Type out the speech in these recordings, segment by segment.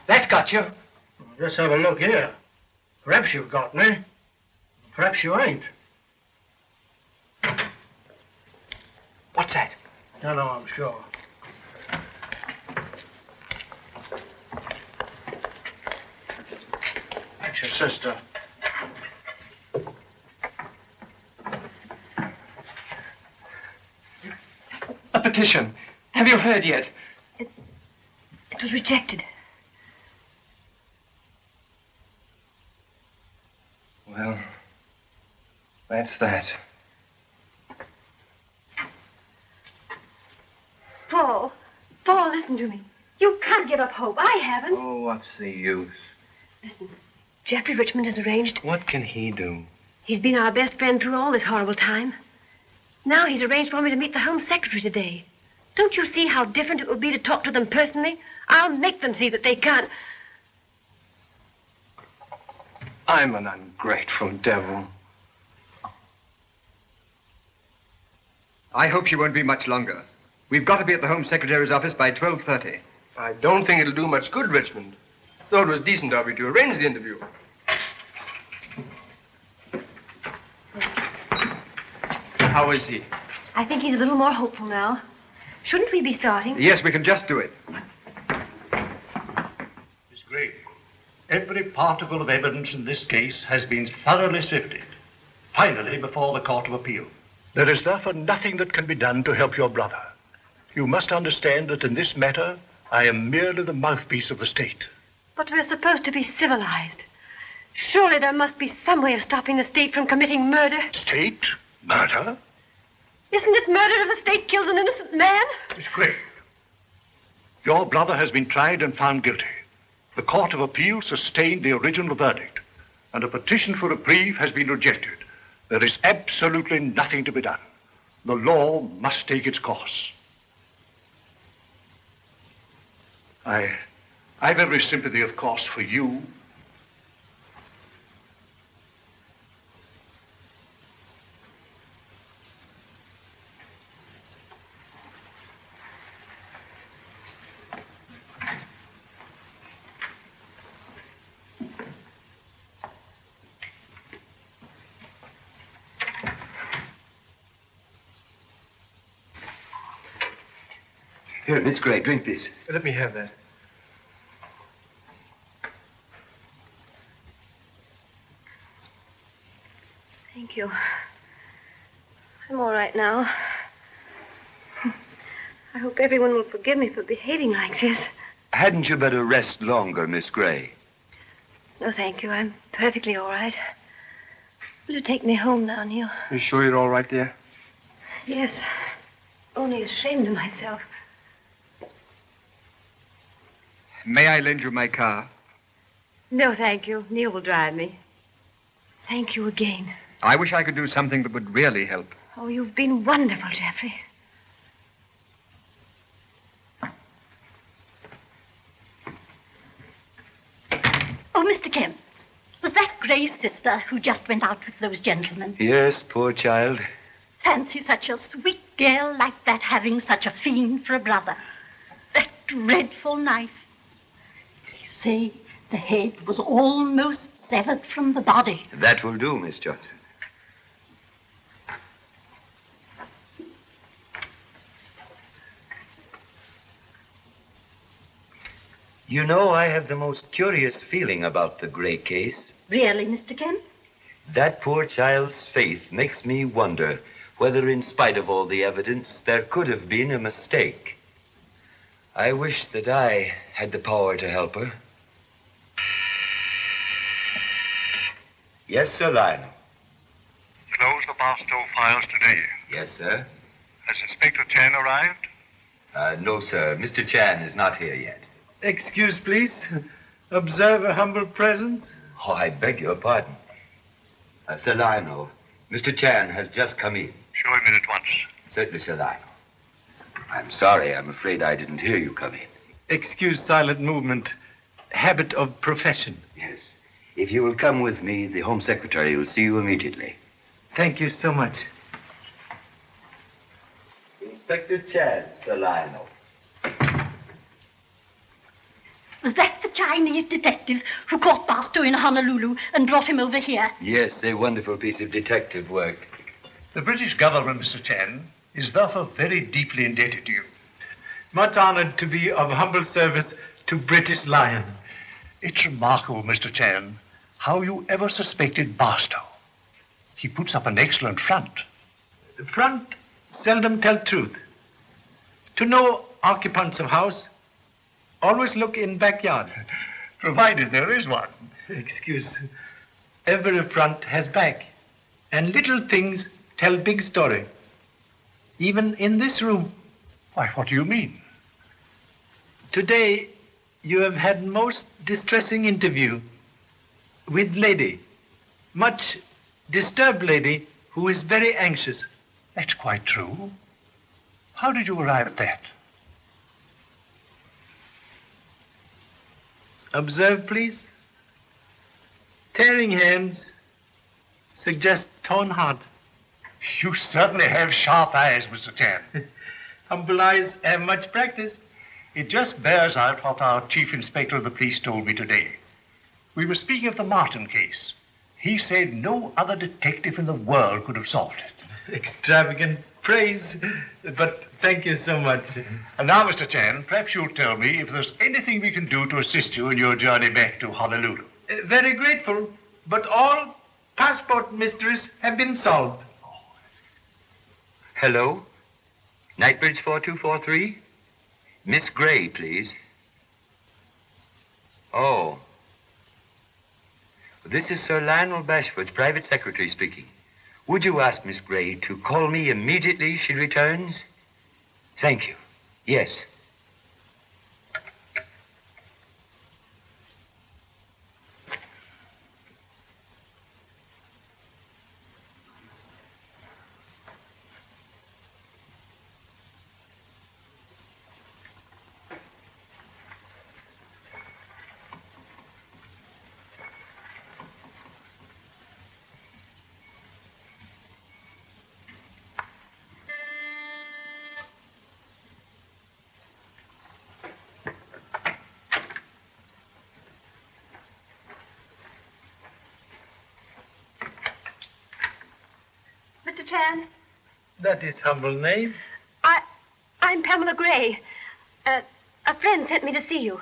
That's got you. Let's have a look here. Perhaps you've got me. Perhaps you ain't. What's that? No, I'm sure. That's your sister. A petition. Have you heard yet? It was rejected. Well, that's that. Paul, listen to me. You can't give up hope. I haven't. Oh, what's the use? Listen, Jeffrey Richmond has arranged. What can he do? He's been our best friend through all this horrible time. Now he's arranged for me to meet the Home Secretary today. Don't you see how different it will be to talk to them personally? I'll make them see that they can't. I'm an ungrateful devil. I hope she won't be much longer. We've got to be at the Home Secretary's office by 12:30. I don't think it'll do much good, Richmond. Though it was decent of you to arrange the interview. How is he? I think he's a little more hopeful now. Shouldn't we be starting? Yes, we can just do it. Miss Gray, every particle of evidence in this case has been thoroughly sifted. Finally, before the Court of Appeal. There is therefore nothing that can be done to help your brother. You must understand that in this matter, I am merely the mouthpiece of the state. But we're supposed to be civilized. Surely there must be some way of stopping the state from committing murder. State? Murder? Isn't it murder if the state kills an innocent man? Miss Gray, your brother has been tried and found guilty. The Court of Appeal sustained the original verdict, and a petition for reprieve has been rejected. There is absolutely nothing to be done. The law must take its course. I've every sympathy, of course, for you. Here, Miss Gray, drink this. Let me have that. Thank you. I'm all right now. I hope everyone will forgive me for behaving like this. Hadn't you better rest longer, Miss Gray? No, thank you. I'm perfectly all right. Will you take me home now, Neil? You sure you're all right, dear? Yes. Only ashamed of myself. May I lend you my car? No, thank you. Neil will drive me. Thank you again. I wish I could do something that would really help. Oh, you've been wonderful, Jeffrey. Oh, Mr. Kemp, was that Gray's sister who just went out with those gentlemen? Yes, poor child. Fancy such a sweet girl like that having such a fiend for a brother. That dreadful knife. They say the head was almost severed from the body. That will do, Miss Johnson. You know, I have the most curious feeling about the Gray case. Really, Mr. Kemp? That poor child's faith makes me wonder whether, in spite of all the evidence, there could have been a mistake. I wish that I had the power to help her. Yes, Sir Lionel. Close the Barstow files today. Yes, sir. Has Inspector Chan arrived? No, sir. Mr. Chan is not here yet. Excuse, please. Observe a humble presence. Oh, I beg your pardon. Sir Lionel, Mr. Chan has just come in. Show him in at once. Certainly, Sir Lionel. I'm sorry. I'm afraid I didn't hear you come in. Excuse silent movement. Habit of profession. Yes. If you will come with me, the Home Secretary will see you immediately. Thank you so much. Inspector Chan, Sir Lionel. Was that the Chinese detective who caught Basto in Honolulu and brought him over here. Yes, a wonderful piece of detective work. The British government, Mr. Chan, is therefore very deeply indebted to you. Much honored to be of humble service to British Lion. It's remarkable, Mr. Chan, how you ever suspected Barstow. He puts up an excellent front. Front seldom tell truth. To know occupants of house, always look in backyard. Provided there is one. Excuse. Every front has back, and little things tell big story. Even in this room. Why, what do you mean? Today, you have had most distressing interview with lady. Much disturbed lady who is very anxious. That's quite true. How did you arrive at that? Observe, please. Tearing hands suggest torn heart. You certainly have sharp eyes, Mr. Chan. Humble eyes have much practice. It just bears out what our chief inspector of the police told me today. We were speaking of the Martin case. He said no other detective in the world could have solved it. Extravagant praise, but thank you so much. And now, Mr. Chan, perhaps you'll tell me if there's anything we can do to assist you in your journey back to Honolulu. Very grateful, but all passport mysteries have been solved. Hello? Knightbridge 4243? Miss Gray, please. Oh. This is Sir Lionel Bashford's private secretary speaking. Would you ask Miss Gray to call me immediately she returns? Thank you. Yes. Mr. Chan, That is humble name. I'm Pamela Gray. A friend sent me to see you.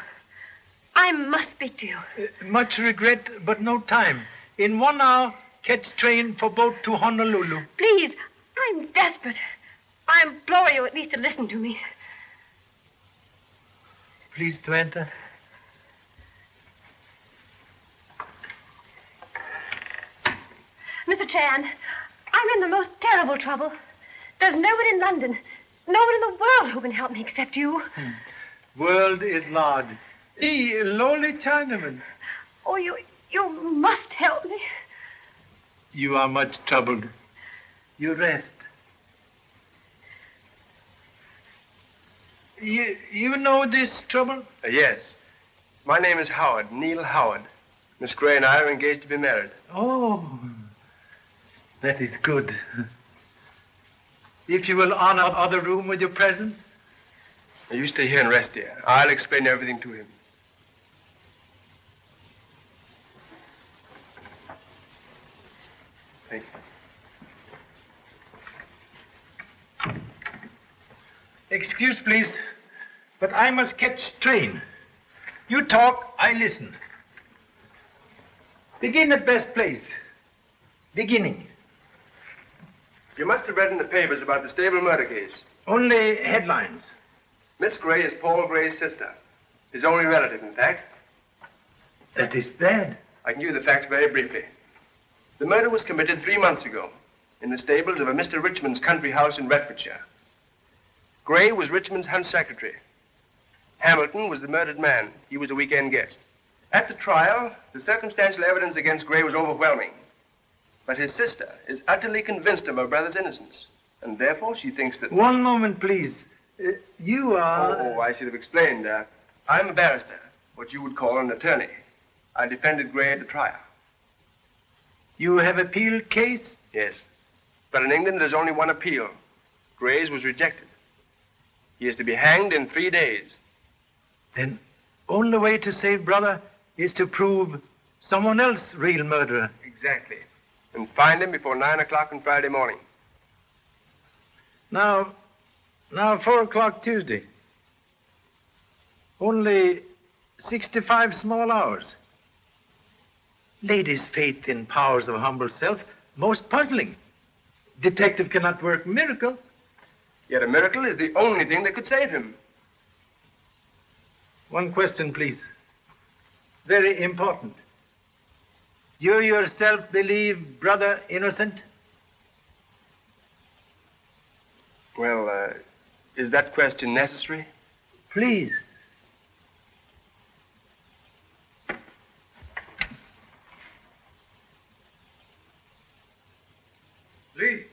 I must speak to you. Much regret, but no time. In 1 hour, catch train for boat to Honolulu. Please, I'm desperate. I implore you at least to listen to me. Please to enter. Mr. Chan, I'm in the most terrible trouble. There's no one in London, no one in the world who can help me except you. World is large. He, lowly Chinaman. Oh, you must help me. You are much troubled. You rest. You know this trouble? Yes. My name is Howard, Neil Howard. Miss Gray and I are engaged to be married. Oh, that is good. If you will honor other room with your presence. Now, you stay here and rest, dear. I'll explain everything to him. Thank you. Excuse, please, but I must catch train. You talk, I listen. Begin at best place. Beginning. You must have read in the papers about the stable murder case. Only headlines. Miss Gray is Paul Gray's sister. His only relative, in fact. That is bad. I can give you the facts very briefly. The murder was committed 3 months ago in the stables of a Mr. Richmond's country house in Retfordshire. Gray was Richmond's hunt secretary. Hamilton was the murdered man. He was a weekend guest. At the trial, the circumstantial evidence against Gray was overwhelming. But his sister is utterly convinced of her brother's innocence. And therefore she thinks that... One moment, please. You are... Oh, I should have explained. I'm a barrister, what you would call an attorney. I defended Gray at the trial. You have appealed case? Yes. But in England, there's only one appeal. Gray's was rejected. He is to be hanged in 3 days. Then only way to save brother is to prove someone else real murderer. Exactly. And find him before 9 o'clock on Friday morning. Now 4 o'clock Tuesday. Only 65 small hours. Lady's faith in powers of humble self, most puzzling. Detective cannot work miracle. Yet a miracle is the only thing that could save him. One question, please. Very important. You yourself believe brother innocent? Well, is that question necessary? Please. Please.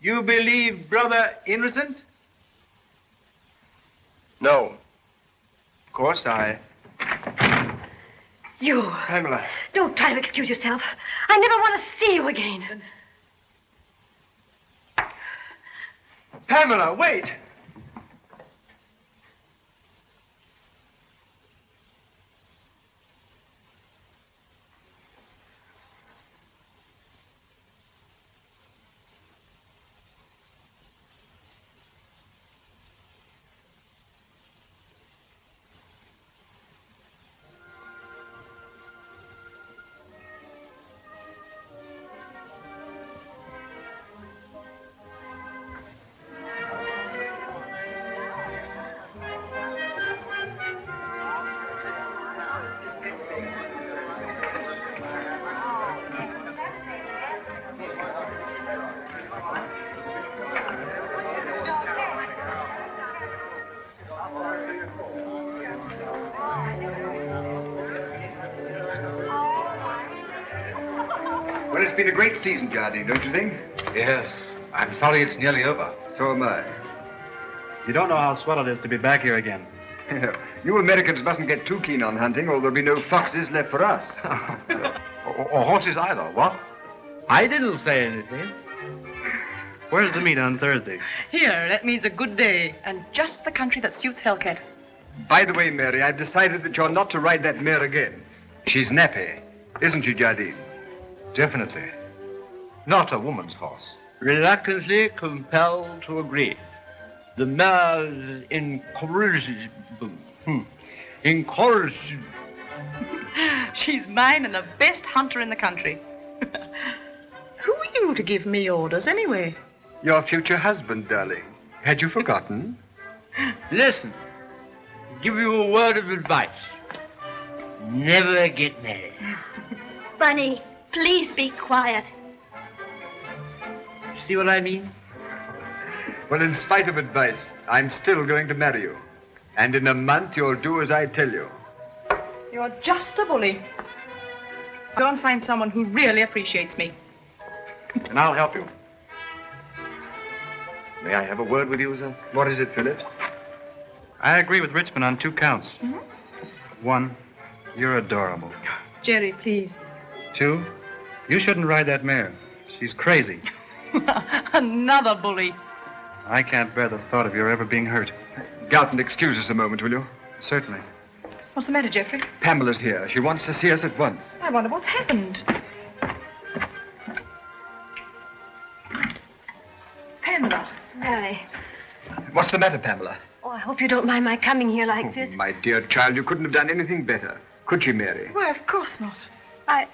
You believe brother innocent? No. Of course, You. Pamela. Don't try to excuse yourself. I never want to see you again. Pamela, wait! Well, it's been a great season, Jardine, don't you think? Yes. I'm sorry it's nearly over. So am I. You don't know how swell it is to be back here again. You Americans mustn't get too keen on hunting, or there'll be no foxes left for us. or horses either, what? I didn't say anything. Where's the meet on Thursday? Here, that means a good day, and just the country that suits Hellcat. By the way, Mary, I've decided that you're not to ride that mare again. She's nappy, isn't she, Jardine? Definitely. Not a woman's horse. Reluctantly compelled to agree. The mare is incorrigible. Incorrigible. She's mine and the best hunter in the country. Who are you to give me orders, anyway? Your future husband, darling. Had you forgotten? Listen, give you a word of advice. Never get married. Bunny, please be quiet. See what I mean? Well, in spite of advice, I'm still going to marry you. And in a month, you'll do as I tell you. You're just a bully. Go and find someone who really appreciates me. And I'll help you. May I have a word with you, sir? What is it, Phillips? I agree with Richmond on 2 counts. Mm-hmm. 1, you're adorable. Jerry, please. 2, you shouldn't ride that mare. She's crazy. Another bully. I can't bear the thought of your ever being hurt. Galton, excuse us a moment, will you? Certainly. What's the matter, Jeffrey? Pamela's here. She wants to see us at once. I wonder what's happened. Pamela. Larry. What's the matter, Pamela? Oh, I hope you don't mind my coming here like this. My dear child, you couldn't have done anything better. Could you, Mary? Why, of course not. I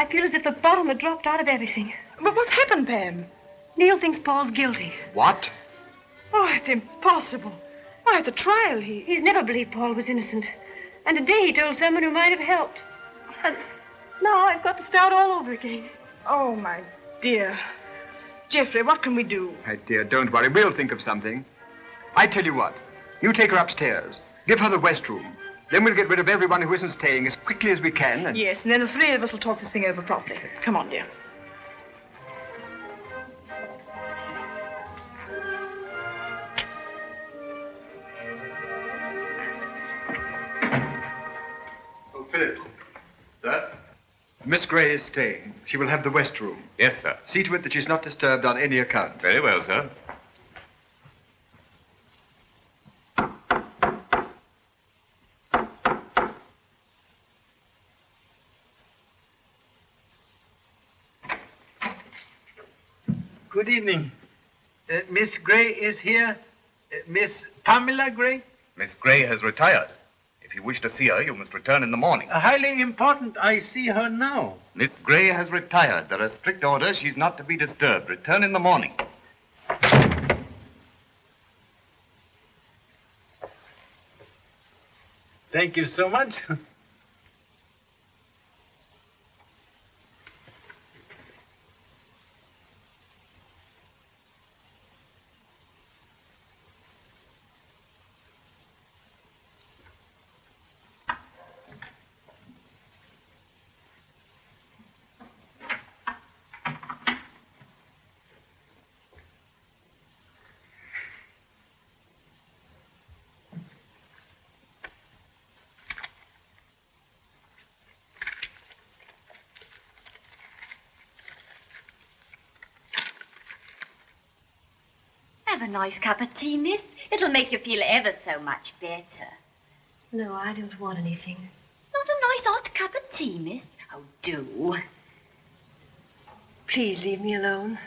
feel as if the bottom had dropped out of everything. But what's happened, Pam? Neil thinks Paul's guilty. What? Oh, it's impossible. Why, at the trial, He's never believed Paul was innocent. And today he told someone who might have helped. And now I've got to start all over again. Oh, my dear. Jeffrey, what can we do? My dear, don't worry. We'll think of something. I tell you what. You take her upstairs. Give her the West Room. Then we'll get rid of everyone who isn't staying as quickly as we can. And... Yes, and then the 3 of us will talk this thing over properly. Come on, dear. Oh, Phillips. Sir? Miss Gray is staying. She will have the West Room. Yes, sir. See to it that she's not disturbed on any account. Very well, sir. Good evening. Miss Gray is here. Miss Pamela Gray? Miss Gray has retired. If you wish to see her, you must return in the morning. Highly important. I see her now. Miss Gray has retired. There are strict orders. She's not to be disturbed. Return in the morning. Thank you so much. Have a nice cup of tea, miss. It'll make you feel ever so much better. No, I don't want anything. Not a nice hot cup of tea, miss? Oh, do. Please leave me alone.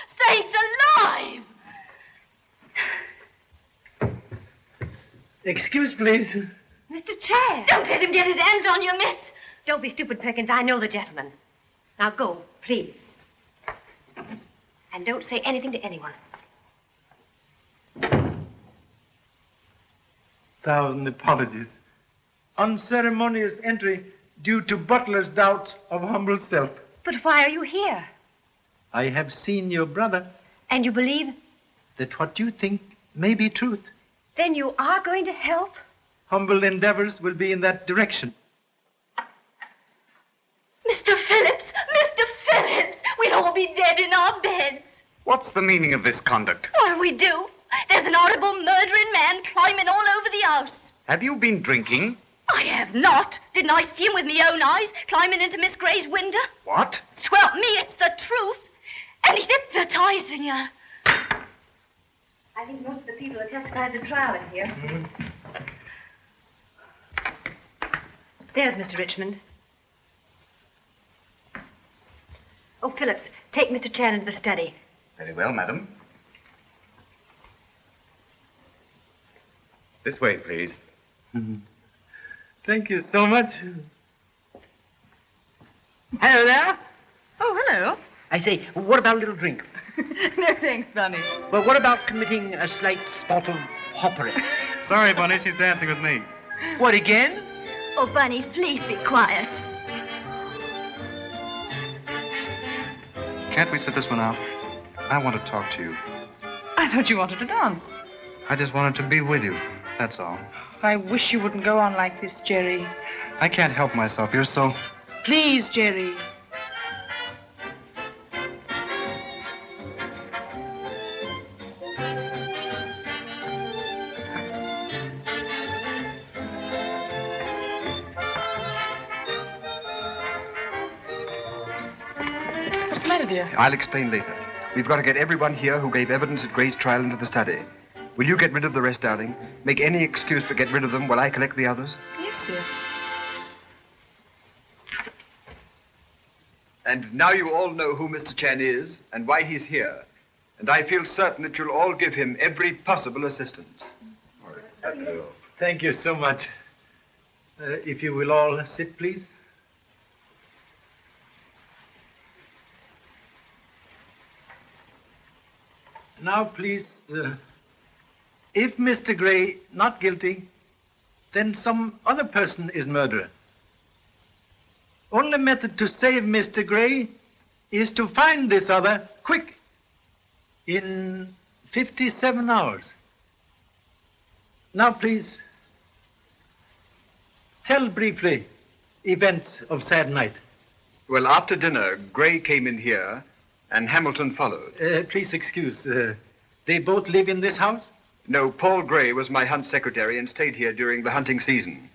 Saints alive! Excuse, please. Mr. Chair! Don't let him get his hands on you, miss. Don't be stupid, Perkins. I know the gentleman. Now go, please. And don't say anything to anyone. 1,000 apologies. Unceremonious entry due to butler's doubts of humble self. But why are you here? I have seen your brother. And you believe? That what you think may be truth. Then you are going to help? Humble endeavors will be in that direction. Mr. Phillips! Mr. Phillips! We'll all be dead in our beds. What's the meaning of this conduct? What'll we do? There's an horrible murdering man climbing all over the house. Have you been drinking? I have not. Didn't I see him with my own eyes climbing into Miss Gray's window? What? Swelp me, it's the truth. And he's hypnotizing her. I think most of the people who testified at the trial are here. There's Mr. Richmond. Oh, Phillips, take Mr. Chan into the study. Very well, madam. This way, please. Thank you so much. Hello there. Oh, hello. I say, what about a little drink? No thanks, Bunny. Well, what about committing a slight spot of hoppery? Sorry, Bunny, she's dancing with me. What, again? Oh, Bunny, please be quiet. Can't we sit this one out? I want to talk to you. I thought you wanted to dance. I just wanted to be with you, that's all. I wish you wouldn't go on like this, Jerry. I can't help myself. You're so... Please, Jerry. What's the matter, dear? I'll explain later. We've got to get everyone here who gave evidence at Gray's trial into the study. Will you get rid of the rest, darling? Make any excuse but get rid of them while I collect the others? Yes, dear. And now you all know who Mr. Chan is and why he's here. And I feel certain that you'll all give him every possible assistance. Thank you so much. If you will all sit, please. Now, please, if Mr. Gray not guilty, then some other person is murderer. Only method to save Mr. Gray is to find this other quick, in 57 hours. Now, please, tell briefly events of sad night. Well, after dinner, Gray came in here and Hamilton followed. Please excuse, they both live in this house? No, Paul Gray was my hunt secretary and stayed here during the hunting season.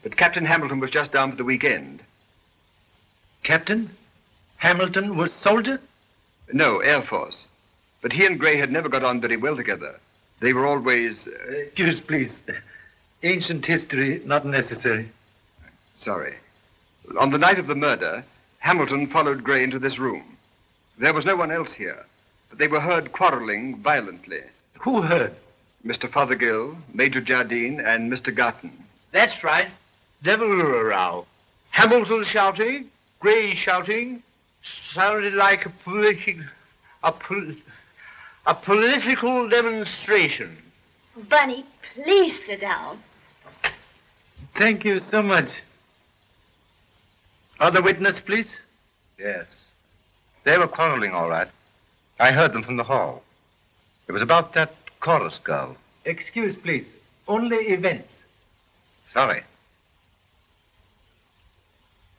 But Captain Hamilton was just down for the weekend. Captain Hamilton was soldier? No, Air Force. But he and Gray had never got on very well together. They were always... Excuse, please. Ancient history not necessary. Sorry. On the night of the murder, Hamilton followed Gray into this room. There was no one else here, but they were heard quarreling violently. Who heard? Mr. Fothergill, Major Jardine, and Mr. Garton. That's right. Devil of a row. Hamilton shouting, Gray shouting, sounded like a political demonstration. Bunny, please sit down. Thank you so much. Other witness, please. Yes. They were quarreling, all right. I heard them from the hall. It was about that chorus girl. Excuse, please. Only events. Sorry.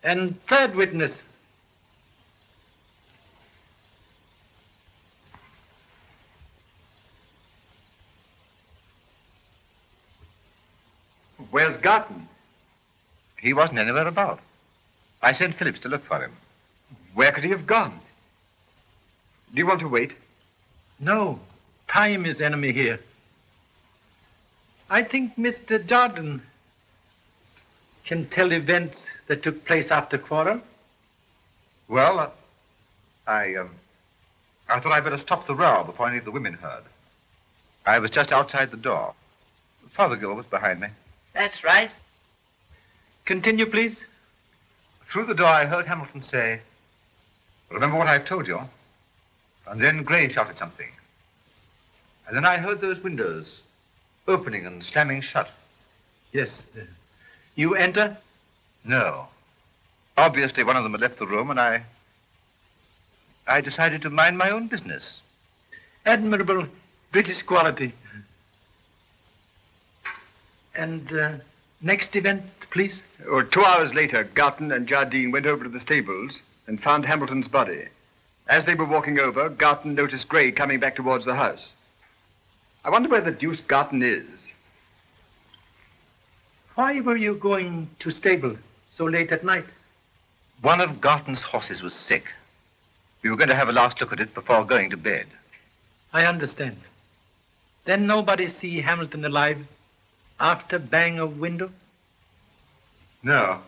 And third witness. Where's Garton? He wasn't anywhere about. I sent Phillips to look for him. Where could he have gone? Do you want to wait? No. Time is enemy here. I think Mr. Jordan can tell events that took place after quarrel. Well, I thought I'd better stop the row before any of the women heard. I was just outside the door. Fothergill was behind me. That's right. Continue, please. Through the door, I heard Hamilton say, "Remember what I've told you?" And then Gray shouted something. And then I heard those windows opening and slamming shut. Yes. You enter? No. Obviously, one of them had left the room, and I decided to mind my own business. Admirable British quality. And next event, please. 2 hours later, Garton and Jardine went over to the stables and found Hamilton's body. As they were walking over, Garton noticed Gray coming back towards the house. I wonder where the deuce Garton is. Why were you going to stable so late at night? One of Garton's horses was sick. We were going to have a last look at it before going to bed. I understand. Then nobody see Hamilton alive after bang of window? No.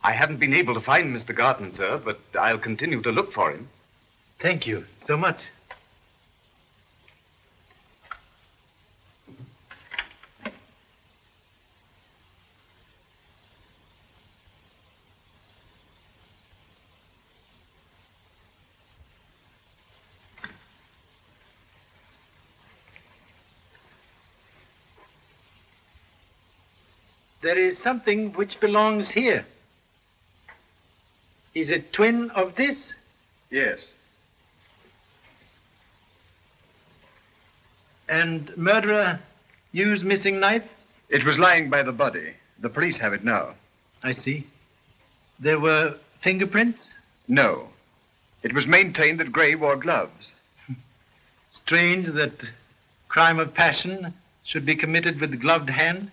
I haven't been able to find Mr. Garton, sir, but I'll continue to look for him. Thank you so much. There is something which belongs here. Is it twin of this? Yes. And murderer used missing knife? It was lying by the body. The police have it now. I see. There were fingerprints? No. It was maintained that Gray wore gloves. Strange that crime of passion should be committed with gloved hand.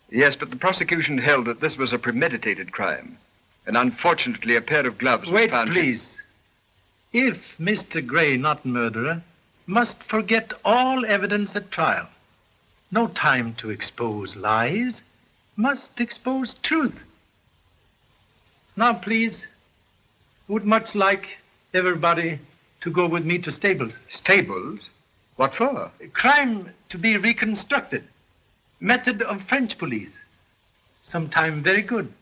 Yes, but the prosecution held that this was a premeditated crime. And unfortunately, a pair of gloves was found. Wait, please. If Mr. Gray, not murderer, must forget all evidence at trial. No time to expose lies. Must expose truth. Now, please, would much like everybody to go with me to stables. Stables? What for? Crime to be reconstructed. Method of French police. Sometime very good.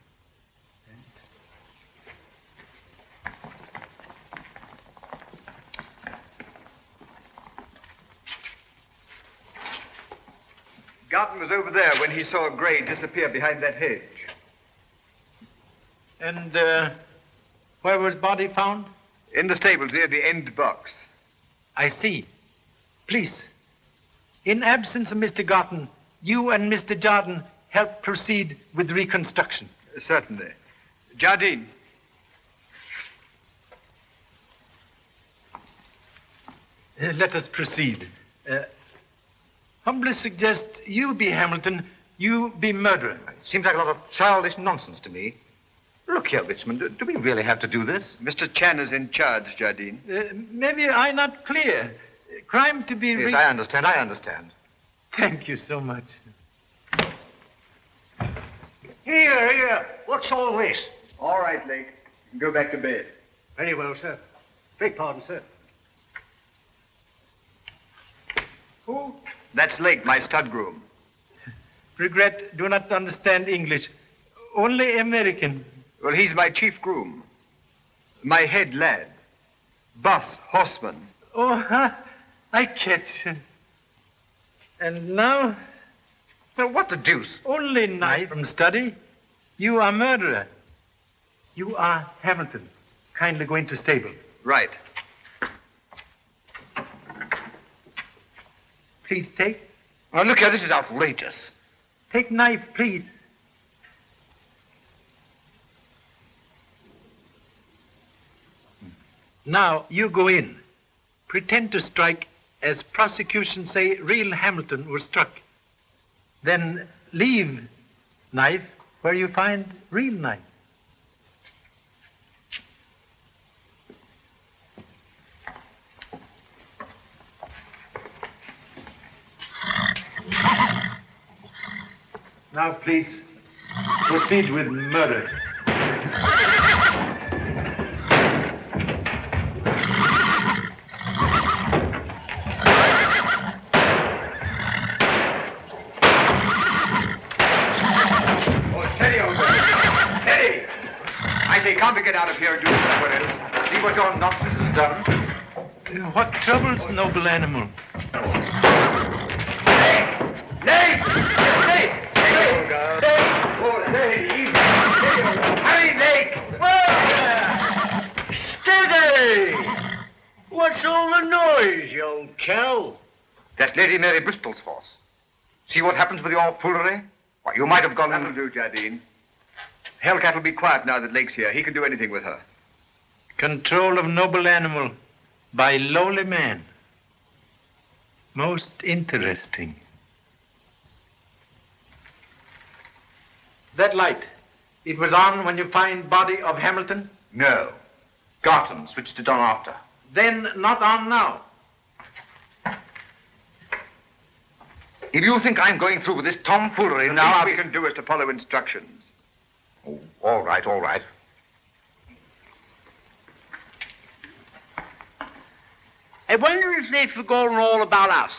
Garton was over there when he saw Gray disappear behind that hedge. And where was body found? In the stables near the end box. I see. Please, in absence of Mr. Garton, you and Mr. Jardine help proceed with reconstruction. Certainly. Jardine. Let us proceed. Humbly suggest you be Hamilton, you be murderer. Seems like a lot of childish nonsense to me. Look here, Richmond, do we really have to do this? Mr. Chan is in charge, Jardine. Maybe I not clear. Crime to be... Yes, I understand. Thank you so much. Here. What's all this? All right, Lake. You can go back to bed. Very well, sir. Beg pardon, sir. Who? That's Lake, my stud groom. Regret, do not understand English. Only American. Well, he's my chief groom. My head lad. Boss, horseman. Oh, I catch. And now? Well, what the deuce? Only knife from study. You are murderer. You are Hamilton. Kindly go into stable. Right. Please take. Oh, look here, this is outrageous. Take knife, please. Now, you go in. Pretend to strike as prosecution say real Hamilton was struck. Then leave knife where you find real knife. Now, please, proceed with murder. Can't we get out of here and do this somewhere else? See what your nonsense has done? What troubles, noble animal? Lake! Hurry, Lake! Steady! What's all the noise, you old cow? That's Lady Mary Bristol's horse. See what happens with your foolery? Why, you might have gone... That'll do, Jardine. Hellcat will be quiet now that Lake's here. He can do anything with her. Control of noble animal by lowly man. Most interesting. That light, it was on when you find body of Hamilton? No. Garton switched it on after. Then not on now. If you think I'm going through with this tomfoolery The now... least we can do is to follow instructions. Oh, all right. I wonder if they've forgotten all about us.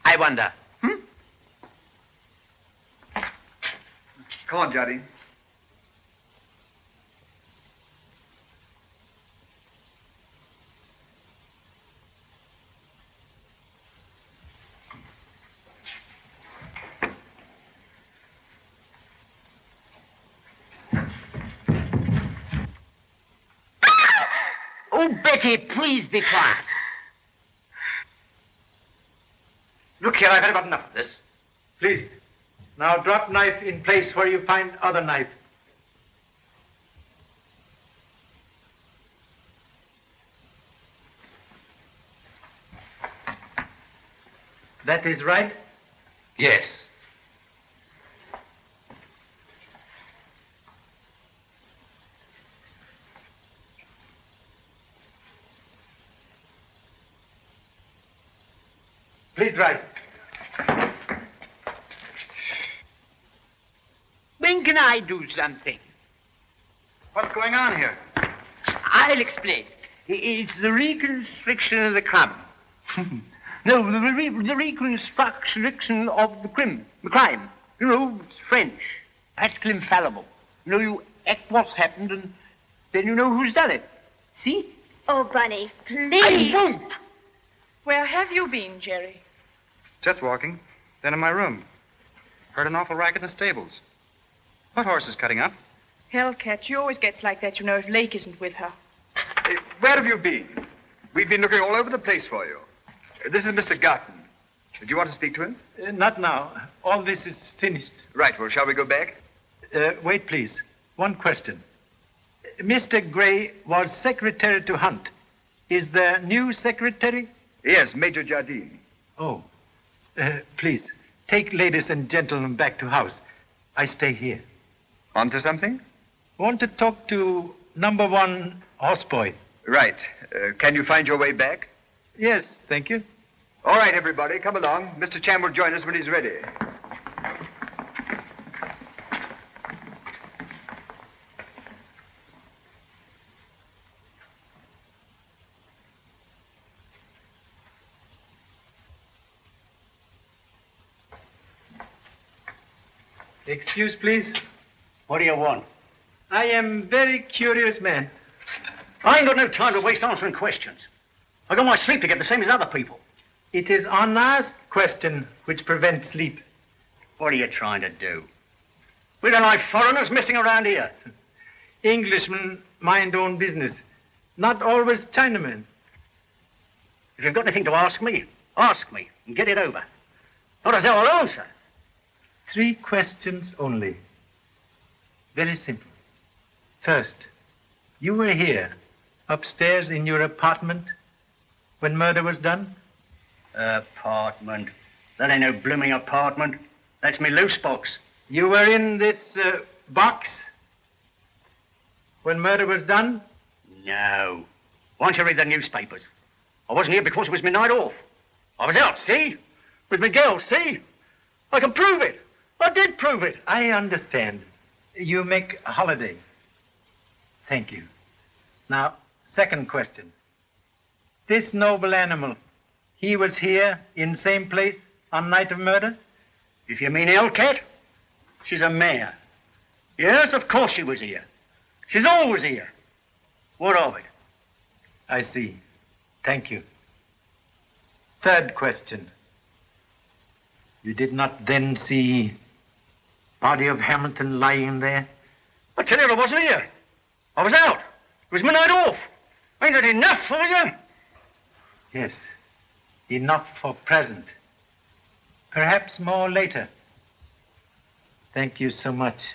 I wonder. Come on, Jardine. Oh, Betty, please be quiet. Look here, I've had about enough of this. Please, now drop knife in place where you find other knife. That is right? Yes. Please rise. When can I do something? What's going on here? I'll explain. It's the reconstruction of the crime. No, the reconstruction of the crime. You know, it's French. Practically infallible. You know, you act what's happened and then you know who's done it. See? Oh, Bunny, please. I won't. Where have you been, Jerry? Just walking. Then in my room. Heard an awful racket in the stables. What horse is cutting up? Hellcat, she always gets like that, you know, if Lake isn't with her. Where have you been? We've been looking all over the place for you. This is Mr. Garton. Do you want to speak to him? Not now. All this is finished. Right, well, shall we go back? Wait, please. One question. Mr. Gray was secretary to Hunt. Is there new secretary? Yes, Major Jardine. Oh. Please, take ladies and gentlemen back to house. I stay here. On to something? Want to talk to number 1 houseboy. Right. Can you find your way back? Yes, thank you. All right, everybody, come along. Mr. Cham will join us when he's ready. Excuse, please. What do you want? I am very curious man. I ain't got no time to waste answering questions. I got my sleep to get the same as other people. It is unasked question which prevents sleep. What are you trying to do? We don't like foreigners messing around here. Englishmen mind own business. Not always Chinamen. If you've got anything to ask me and get it over. Not as I'll answer. 3 questions only. Very simple. First, you were here, upstairs in your apartment, when murder was done? Apartment? That ain't no blooming apartment. That's me loose box. You were in this box when murder was done? No. Why don't you read the newspapers? I wasn't here because it was my night off. I was out, see? With my girl, see? I can prove it. I did prove it. I understand. You make a holiday. Thank you. Now, second question. This noble animal, he was here in same place on night of murder? If you mean Hellcat, she's a mare. Yes, of course she was here. She's always here. What of it? I see. Thank you. Third question. You did not then see body of Hamilton lying there? I tell you, I wasn't here. I was out. It was my night off. Ain't that enough for you? Yes. Enough for present. Perhaps more later. Thank you so much.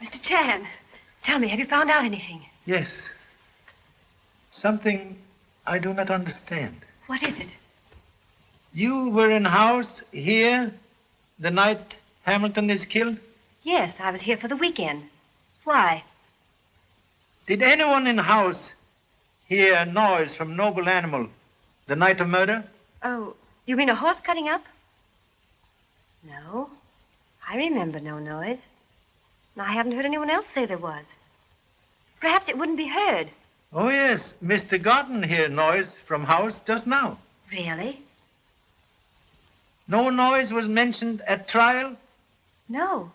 Mr. Chan, tell me, have you found out anything? Yes. Something I do not understand. What is it? You were in house here the night Hamilton is killed? Yes, I was here for the weekend. Why? Did anyone in house hear noise from noble animal the night of murder? Oh, you mean a horse cutting up? No, I remember no noise. And I haven't heard anyone else say there was. Perhaps it wouldn't be heard. Oh, yes. Mr. Garton heard noise from house just now. Really? No noise was mentioned at trial? No.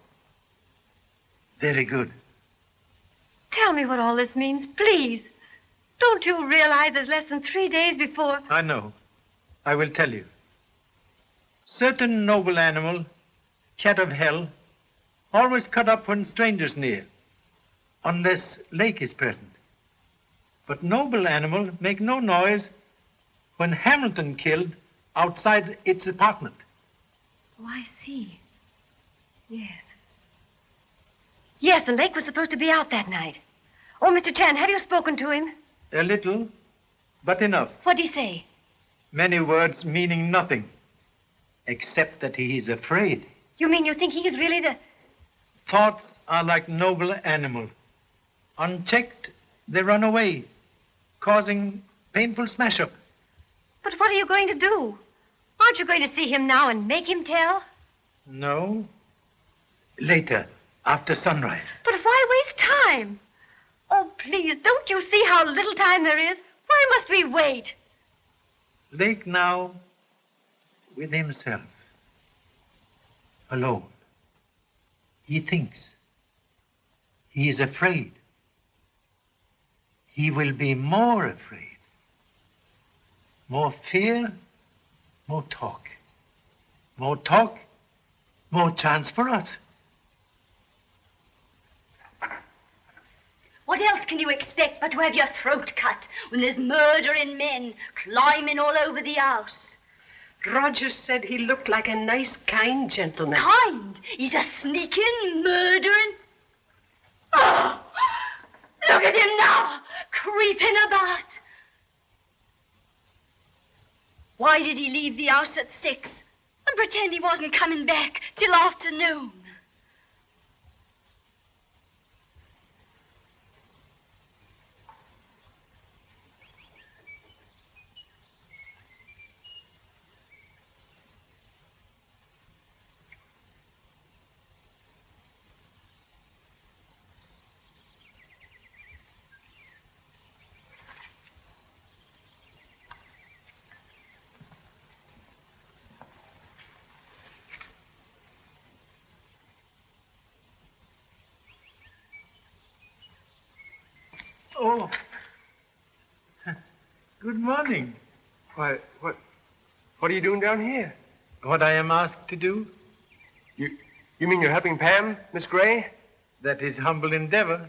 Very good. Tell me what all this means, please. Don't you realize there's less than 3 days before... I know. I will tell you. Certain noble animal, cat of hell, always cut up when strangers near, unless Lake is present. But noble animal make no noise when Hamilton killed outside its apartment. Oh, I see. Yes. Yes, and Lake was supposed to be out that night. Oh, Mr. Chan, have you spoken to him? A little, but enough. What'd he say? Many words meaning nothing, except that he is afraid. You mean you think he is really the... Thoughts are like noble animal. Unchecked, they run away, causing painful smash-up. But what are you going to do? Aren't you going to see him now and make him tell? No. Later, after sunrise. But why waste time? Oh, please, don't you see how little time there is? Why must we wait? Lake now with himself. Alone. He thinks. He is afraid. He will be more afraid. More fear, more talk. More talk, more chance for us. What else can you expect but to have your throat cut when there's murdering men climbing all over the house? Roger said he looked like a nice, kind gentleman. Kind? He's a sneaking, murdering... Oh, look at him now, creeping about. Why did he leave the house at 6 and pretend he wasn't coming back till afternoon? Oh, good morning. Why, what are you doing down here? What I am asked to do? You mean you're helping Pam, Miss Gray? That is humble endeavor.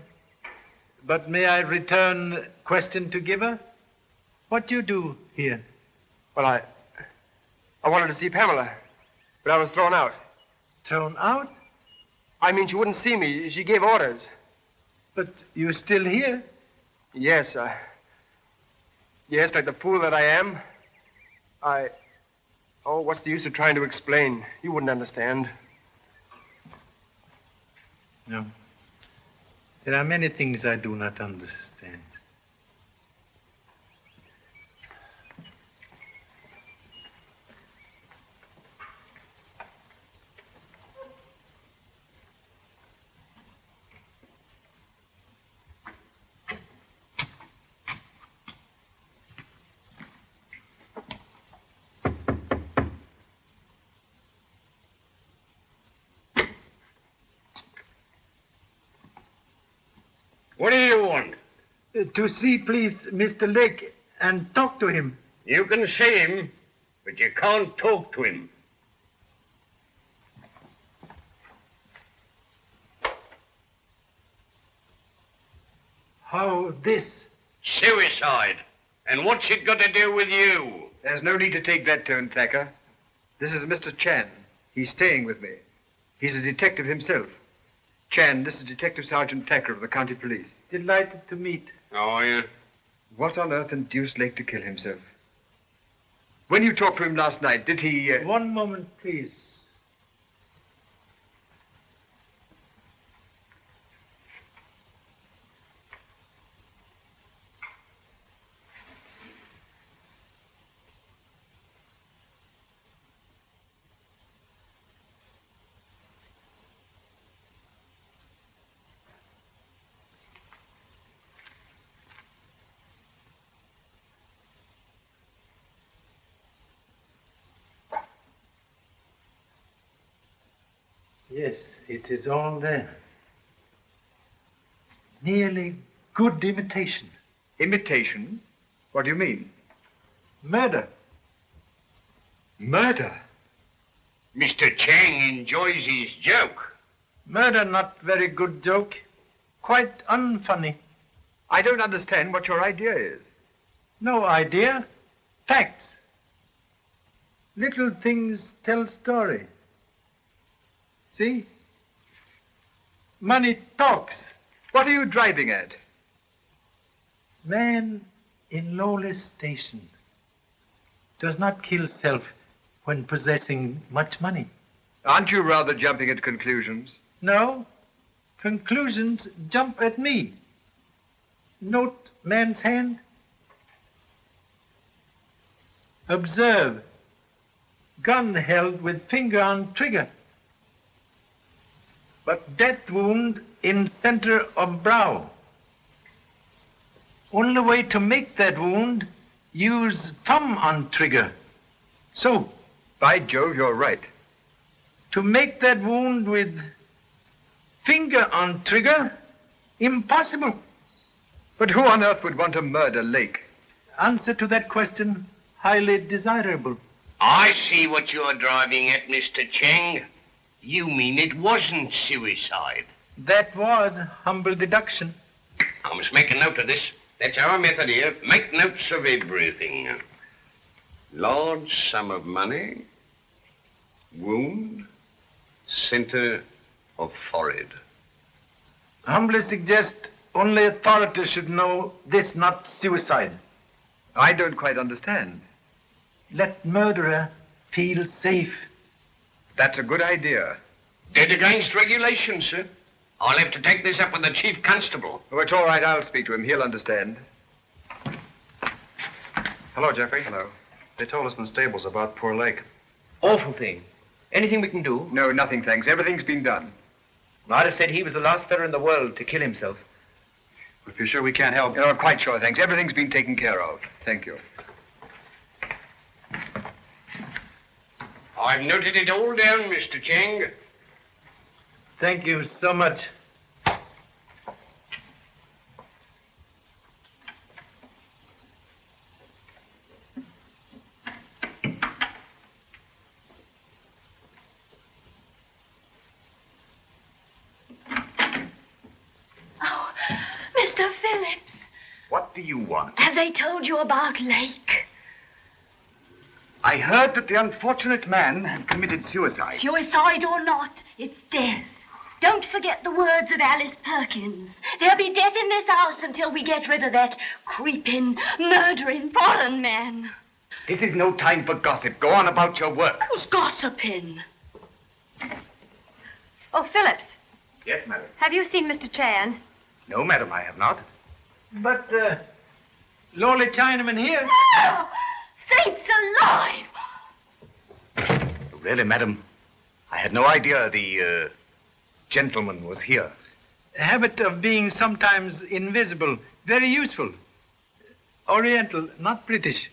But may I return question to giver? What do you do here? Well, I wanted to see Pamela, but I was thrown out. Thrown out? I mean, she wouldn't see me. She gave orders. But you're still here? Yes, yes, like the fool that I am. Oh, what's the use of trying to explain? You wouldn't understand. No. There are many things I do not understand. What do you want? To see, please, Mr. Lake and talk to him. You can see him, but you can't talk to him. How this? Suicide. And what's it got to do with you? There's no need to take that tone, Thacker. This is Mr. Chan. He's staying with me. He's a detective himself. Chan, this is Detective Sergeant Thacker of the County Police. Delighted to meet. How are you? What on earth induced Lake to kill himself? When you talked to him last night, did he... One moment, please. Yes, it is all there. Nearly good imitation. Imitation? What do you mean? Murder. Murder? Mr. Chang enjoys his joke. Murder, not very good joke. Quite unfunny. I don't understand what your idea is. No idea. Facts. Little things tell story. See? Money talks. What are you driving at? Man in lowly station does not kill self when possessing much money. Aren't you rather jumping at conclusions? No. Conclusions jump at me. Note man's hand. Observe. Gun held with finger on trigger. But death wound in center of brow. Only way to make that wound, use thumb on trigger. So. By Jove, you're right. To make that wound with finger on trigger, Impossible. But who on earth would want to murder Lake? Answer to that question, highly desirable. I see what you're driving at, Mr. Cheng. You mean it wasn't suicide? That was humble deduction. I must make a note of this. That's our method here. Make notes of everything. Large sum of money. Wound. Center of forehead. Humbly suggest only authority should know this not suicide. I don't quite understand. Let murderer feel safe. That's a good idea. Dead against regulations, sir. I'll have to take this up with the chief constable. Oh, it's all right. I'll speak to him. He'll understand. Hello, Jeffrey. Hello. They told us in the stables about poor Lake. Awful thing. Anything we can do? No, nothing, thanks. Everything's been done. I'd have said he was the last fellow in the world to kill himself. If you're sure we can't help... No, quite sure, thanks. Everything's been taken care of. Thank you. I've noted it all down, Mr. Cheng. Thank you so much. Oh, Mr. Phillips, What do you want? have they told you about Lake? I heard that the unfortunate man had committed suicide. Suicide or not, it's death. Don't forget the words of Alice Perkins. There'll be death in this house until we get rid of that creeping, murdering foreign man. This is no time for gossip. Go on about your work. Who's gossiping? Oh, Phillips, Yes, madam. have you seen Mr. Chan? No, madam, I have not. But, lowly Chinaman here. No! Saints alive! Really, madam, I had no idea the gentleman was here. A habit of being sometimes invisible. Very useful. Oriental, not British.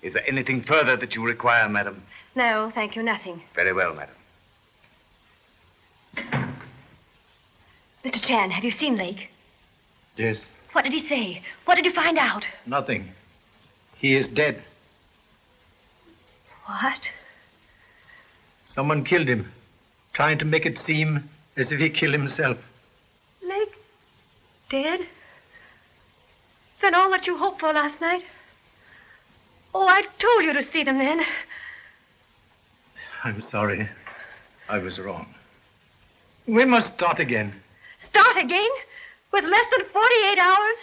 Is there anything further that you require, madam? No, thank you, nothing. Very well, madam. Mr. Chan, have you seen Lake? Yes. What did he say? What did you find out? Nothing. He is dead. What? Someone killed him, trying to make it seem as if he killed himself. Lake? Dead? Then all that you hoped for last night? Oh, I told you to see them then. I'm sorry. I was wrong. We must start again. Start again? With less than 48 hours?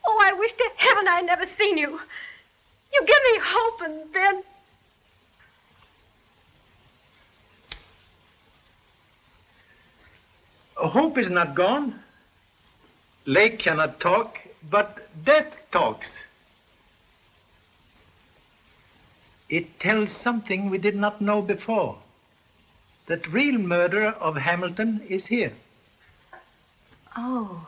Oh, I wish to heaven I'd never seen you. You give me hope, and then... Hope is not gone. Lake cannot talk, but death talks. It tells something we did not know before. That real murderer of Hamilton is here. Oh.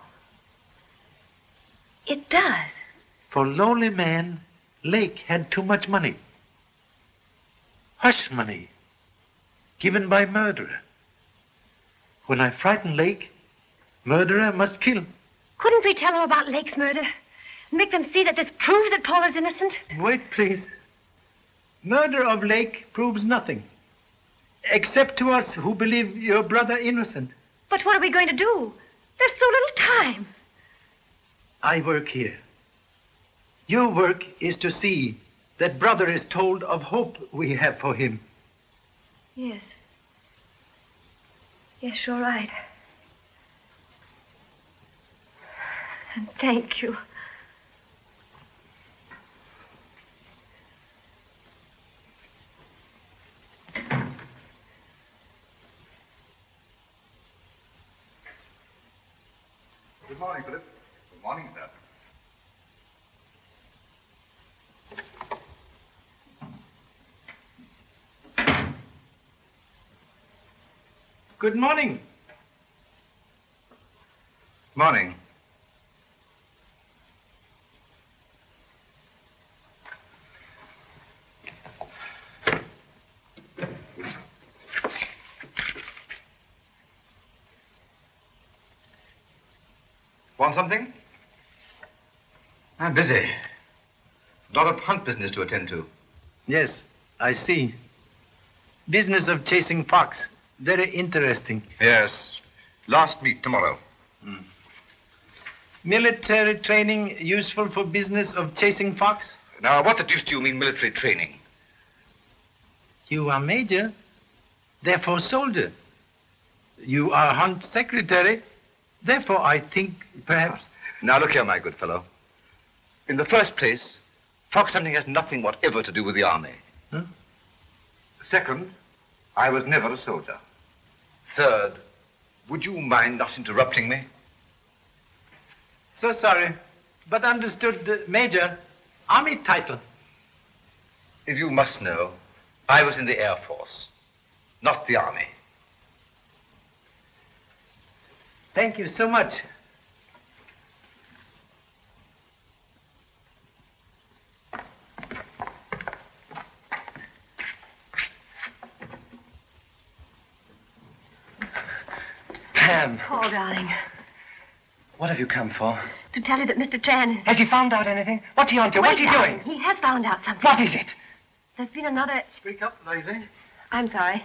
It does. For lowly man, Lake had too much money. Hush money, given by murderer. When I frighten Lake, murderer must kill. Couldn't we tell him about Lake's murder? Make them see that this proves that Paul is innocent? Wait, please. Murder of Lake proves nothing. Except to us who believe your brother innocent. But what are we going to do? There's so little time. I work here. Your work is to see that brother is told of hope we have for him. Yes. Yes, you're right. And thank you. Good morning, Philip. Good morning, sir. Good morning. Morning. Want something? I'm busy. A lot of hunt business to attend to. Yes, I see. Business of chasing fox. Very interesting. Yes. Last meet tomorrow. Military training useful for business of chasing fox? Now, what the deuce do you mean military training? You are major, therefore soldier. You are hunt secretary, therefore I think perhaps... Now, look here, my good fellow. In the first place, fox hunting has nothing whatever to do with the army. Huh? Second, I was never a soldier. Third, would you mind not interrupting me? So sorry, but understood, Major. Army title. If you must know, I was in the Air Force, not the Army. Thank you so much. Pam, Paul, darling, what have you come for? to tell you that Mr. Chan... Has he found out anything? What's he on to? What's he doing? He has found out something. What is it? There's been another... Speak up, lady. I'm sorry.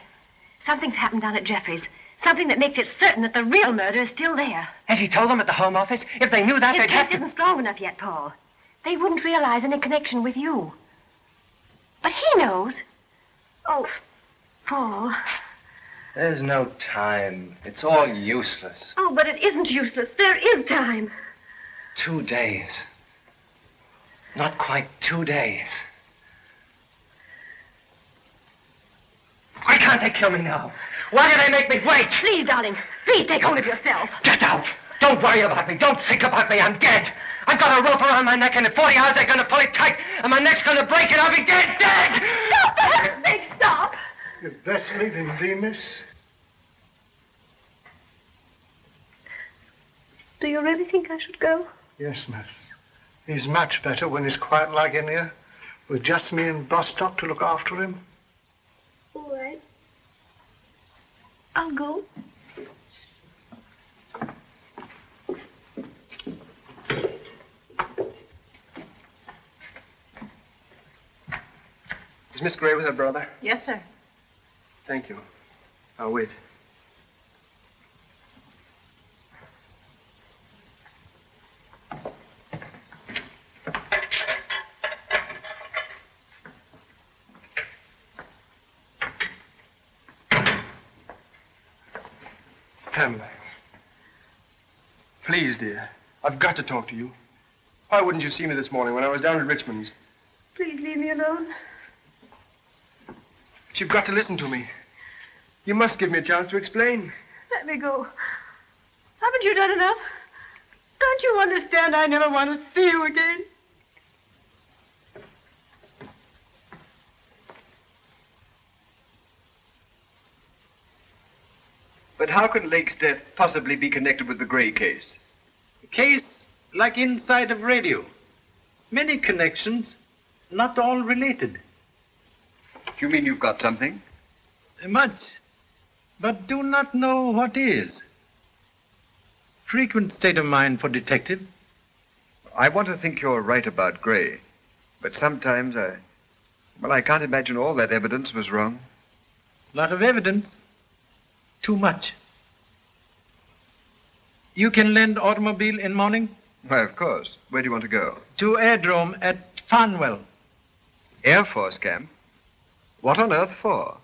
Something's happened down at Jeffrey's. Something that makes it certain that the real murder is still there. Has he told them at the Home Office? If they knew that, His they'd have case to... isn't strong enough yet, Paul. They wouldn't realize any connection with you. But he knows. Oh, Paul. There's no time. It's all useless. Oh, but it isn't useless. There is time. 2 days. Not quite 2 days. Why can't they kill me now? Why do they make me wait? Please, darling. Please take hold of yourself. Get out! Don't worry about me. Don't think about me. I'm dead. I've got a rope around my neck, and in 40 hours they're going to pull it tight, and my neck's going to break, and I'll be dead, dead! Stop, for heaven's sake, stop! You'd best leave him be, miss. Do you really think I should go? Yes, miss. He's much better when he's quiet like in here, with just me and Bostock to look after him. All right. I'll go. Is Miss Gray with her brother? Yes, sir. Thank you. I'll wait. Pam. Please, dear. I've got to talk to you. Why wouldn't you see me this morning when I was down at Richmond's? Please leave me alone. But you've got to listen to me. You must give me a chance to explain. Let me go. Haven't you done enough? Don't you understand I never want to see you again? But how can Lake's death possibly be connected with the Gray case? A case like inside of radio. Many connections, not all related. You mean you've got something? Much, but do not know what is. Frequent state of mind for detective. I want to think you're right about Gray, but sometimes I can't imagine all that evidence was wrong. Lot of evidence. Too much. You can lend automobile in morning? Why, of course. Where do you want to go? To airdrome at Farnwell. Air Force camp? What on earth for?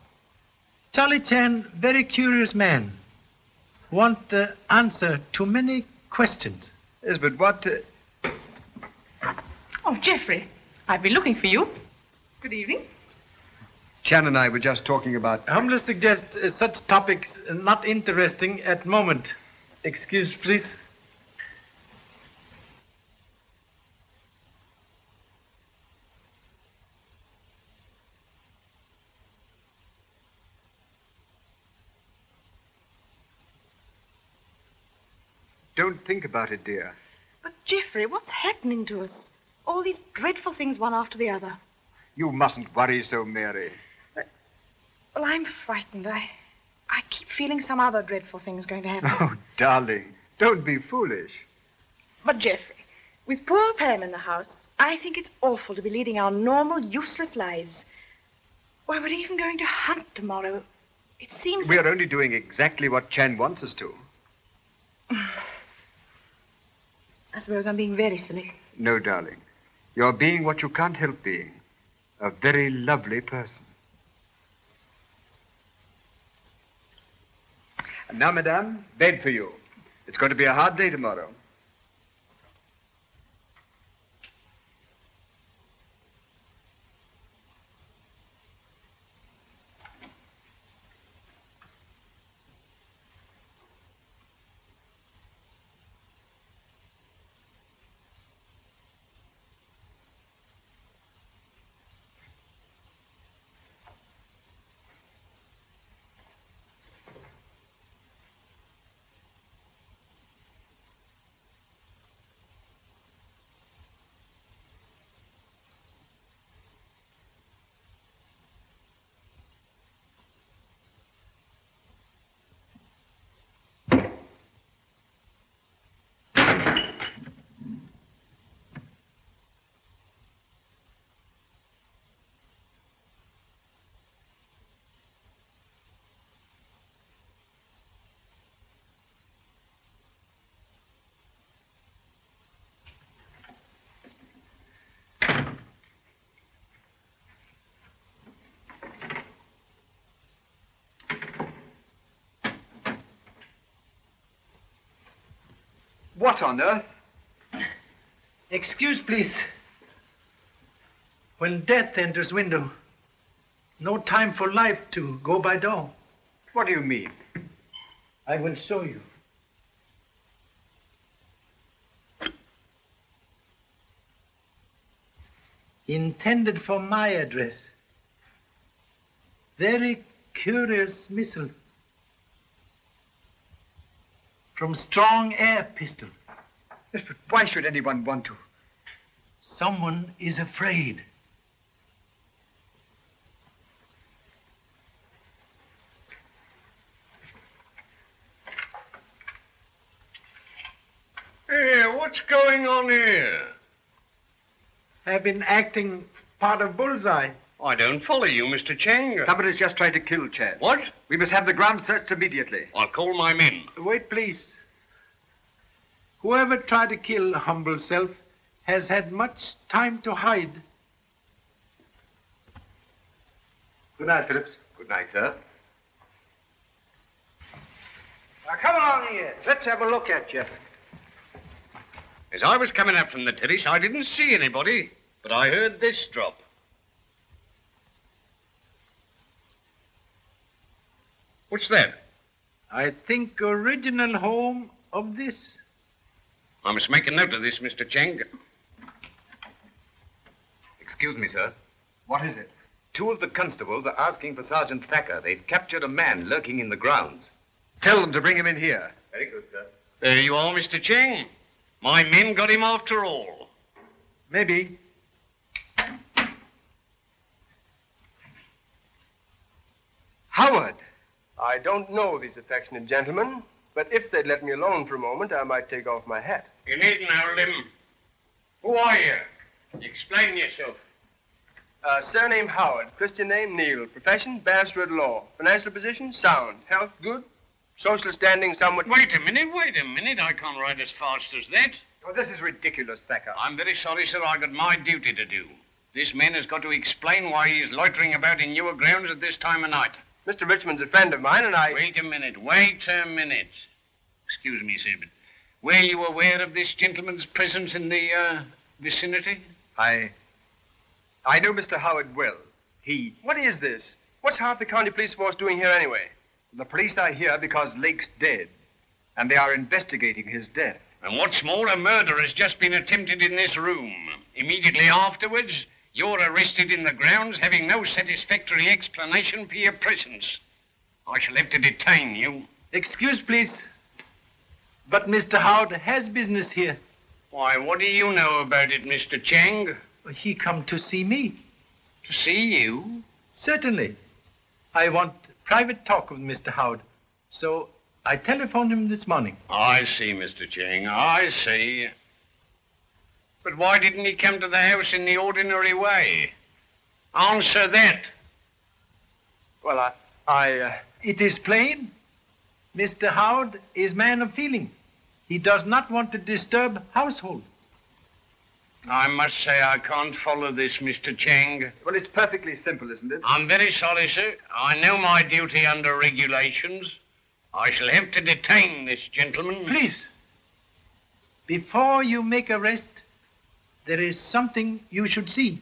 Charlie Chan, very curious man. Want answer to many questions. Yes, but what... Oh, Jeffrey, I've been looking for you. Good evening. Chan and I were just talking about... Humbly suggest such topics not interesting at moment. Excuse, please. Don't think about it, dear. But, Jeffrey, what's happening to us? All these dreadful things one after the other. You mustn't worry so, Mary. Well, I'm frightened. I keep feeling some other dreadful thing's going to happen. Oh, darling, don't be foolish. But, Geoffrey, with poor Pam in the house, I think it's awful to be leading our normal, useless lives. Why, we're even going to hunt tomorrow. It seems... We're only doing exactly what Chan wants us to. I suppose I'm being very silly. No, darling. You're being what you can't help being. A very lovely person. And now, madame, bed for you. It's going to be a hard day tomorrow. What on earth? Excuse, please. When death enters window, no time for life to go by door. What do you mean? I will show you. Intended for my address. Very curious missile. From strong air pistol. Yes, but why should anyone want to? Someone is afraid. Hey, what's going on here? I've been acting part of Bullseye. I don't follow you, Mr. Chang. Somebody's just tried to kill Chan. What? We must have the ground searched immediately. I'll call my men. Wait, please. Whoever tried to kill humble self has had much time to hide. Good night, Phillips. Good night, sir. Now, come along here. Let's have a look at you. As I was coming up from the terrace, I didn't see anybody, but I heard this drop. What's that? I think original home of this. I must make a note of this, Mr. Chang. Excuse me, sir. What is it? 2 of the constables are asking for Sergeant Thacker. They've captured a man lurking in the grounds. Tell them to bring him in here. Very good, sir. There you are, Mr. Chang. My men got him after all. Maybe. Howard! I don't know these affectionate gentlemen, but if they'd let me alone for a moment, I might take off my hat. You needn't hold him. Who are you? Explain yourself. Surname Howard, Christian name Neil, profession barrister at law, financial position sound, health good, social standing somewhat... Wait a minute. I can't ride as fast as that. Oh, this is ridiculous, Thacker. I'm very sorry, sir. I got my duty to do. This man has got to explain why he's loitering about in your grounds at this time of night. Mr. Richmond's a friend of mine, and I... Wait a minute. Excuse me, sir, but were you aware of this gentleman's presence in the, vicinity? I know Mr. Howard well. What is this? What's half the county police force doing here anyway? The police are here because Lake's dead, and they are investigating his death. And what's more, a murder has just been attempted in this room. Immediately afterwards, you're arrested in the grounds, having no satisfactory explanation for your presence. I shall have to detain you. Excuse, please. But Mr. Howard has business here. Why, what do you know about it, Mr. Chang? He come to see me. To see you? Certainly. I want private talk with Mr. Howard. So I telephoned him this morning. I see, Mr. Chang. I see. But why didn't he come to the house in the ordinary way? Answer that. Well, It is plain. Mr. Howard is man of feeling. He does not want to disturb household. I must say I can't follow this, Mr. Chang. Well, it's perfectly simple, isn't it? I'm very sorry, sir. I know my duty under regulations. I shall have to detain this gentleman. Please, before you make arrest, there is something you should see.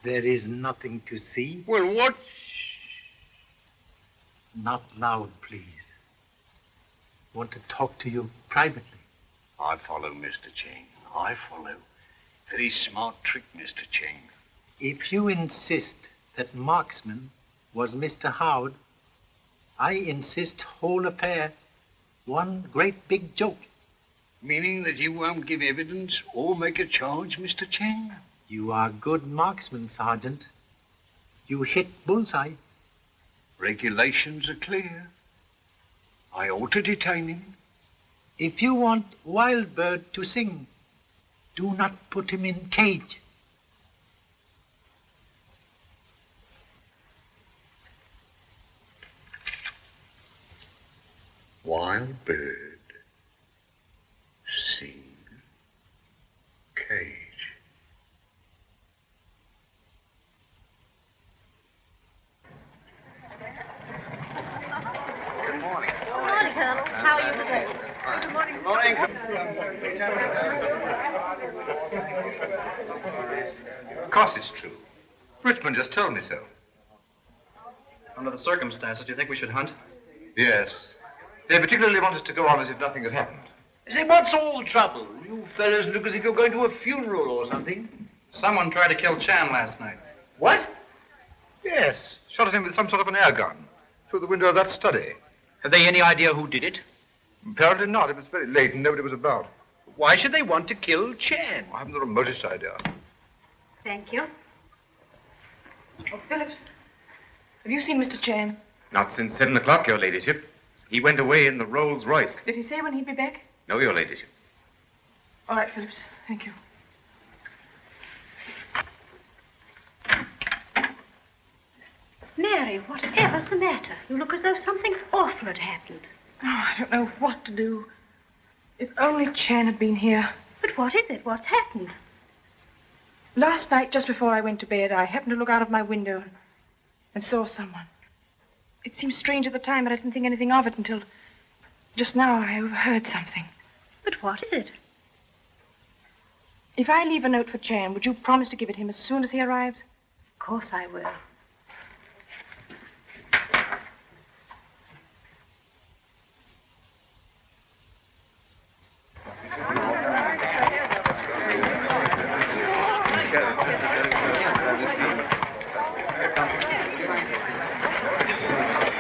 There is nothing to see. Well, what? Not loud, please. I want to talk to you privately. I follow, Mr. Chang. I follow. Very smart trick, Mr. Chang. If you insist that marksman was Mr. Howard, I insist whole affair one great big joke. Meaning that you won't give evidence or make a charge, Mr. Chang? You are good marksman, Sergeant. You hit bullseye. Regulations are clear. I ought to detain him. If you want Wild Bird to sing, do not put him in cage. Wild Bird, sing, cage. Good morning, Colonel. How are you today? Good morning. Good morning. Of course it's true. Richmond just told me so. Under the circumstances, do you think we should hunt? Yes. They particularly want us to go on as if nothing had happened. Say, what's all the trouble? You fellows look as if you're going to a funeral or something. Someone tried to kill Chan last night. What? Yes. Shot at him with some sort of an air gun through the window of that study. Have they any idea who did it? Apparently not. It was very late and nobody was about. Why should they want to kill Chan? I haven't the remotest idea. Thank you. Oh, Phillips, have you seen Mr. Chan? Not since 7 o'clock, Your Ladyship. He went away in the Rolls Royce. Did he say when he'd be back? No, Your Ladyship. All right, Phillips. Thank you. Mary, whatever's the matter? You look as though something awful had happened. Oh, I don't know what to do. If only Chan had been here. But what is it? What's happened? Last night, just before I went to bed, I happened to look out of my window and saw someone. It seemed strange at the time, but I didn't think anything of it until just now I overheard something. But what is it? If I leave a note for Chan, would you promise to give it him as soon as he arrives? Of course I will.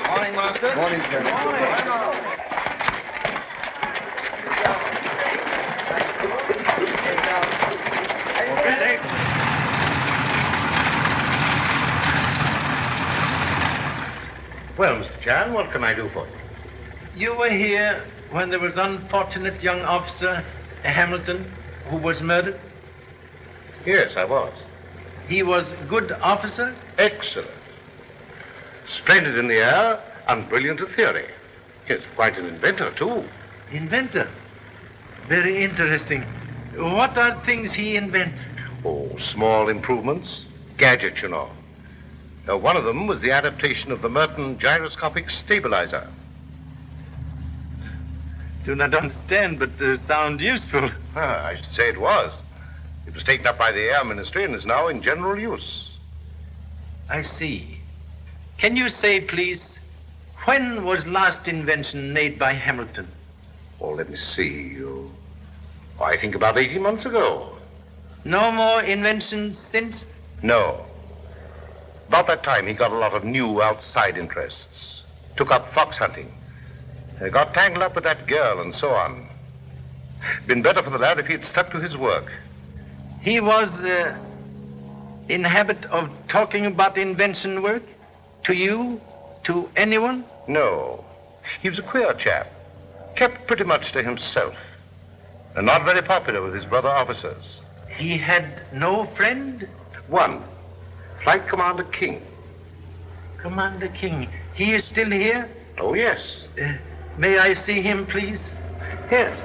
Morning, Master. Morning, Colonel. Well, Mr. Chan, what can I do for you? You were here when there was unfortunate young officer Hamilton who was murdered? Yes, I was. He was good officer? Excellent. Splendid in the air and brilliant at theory. Yes, quite an inventor, too. Inventor? Very interesting. What are things he invent? Oh, small improvements. Gadgets, you know. One of them was the adaptation of the Merton gyroscopic stabilizer. Do not understand, but sound useful. I should say it was. It was taken up by the Air Ministry and is now in general use. I see. Can you say, please, when was last invention made by Hamilton? Oh, let me see. I think about 18 months ago. No more inventions since? No. About that time, he got a lot of new outside interests. Took up fox hunting. Got tangled up with that girl and so on. Been better for the lad if he'd stuck to his work. He was in habit of talking about invention work to you to anyone? No. He was a queer chap. Kept pretty much to himself. And not very popular with his brother officers. He had no friend? One. Flight Commander King. Commander King. He is still here? Oh, yes. May I see him, please? Yes.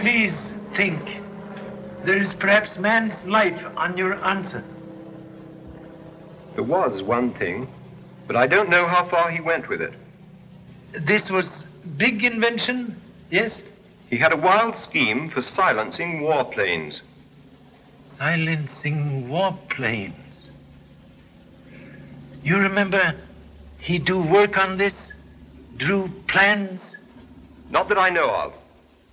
Please think. There is perhaps man's life on your answer. There was one thing, but I don't know how far he went with it. This was big invention, yes? He had a wild scheme for silencing warplanes. Silencing warplanes. You remember he do work on this? Drew plans? Not that I know of,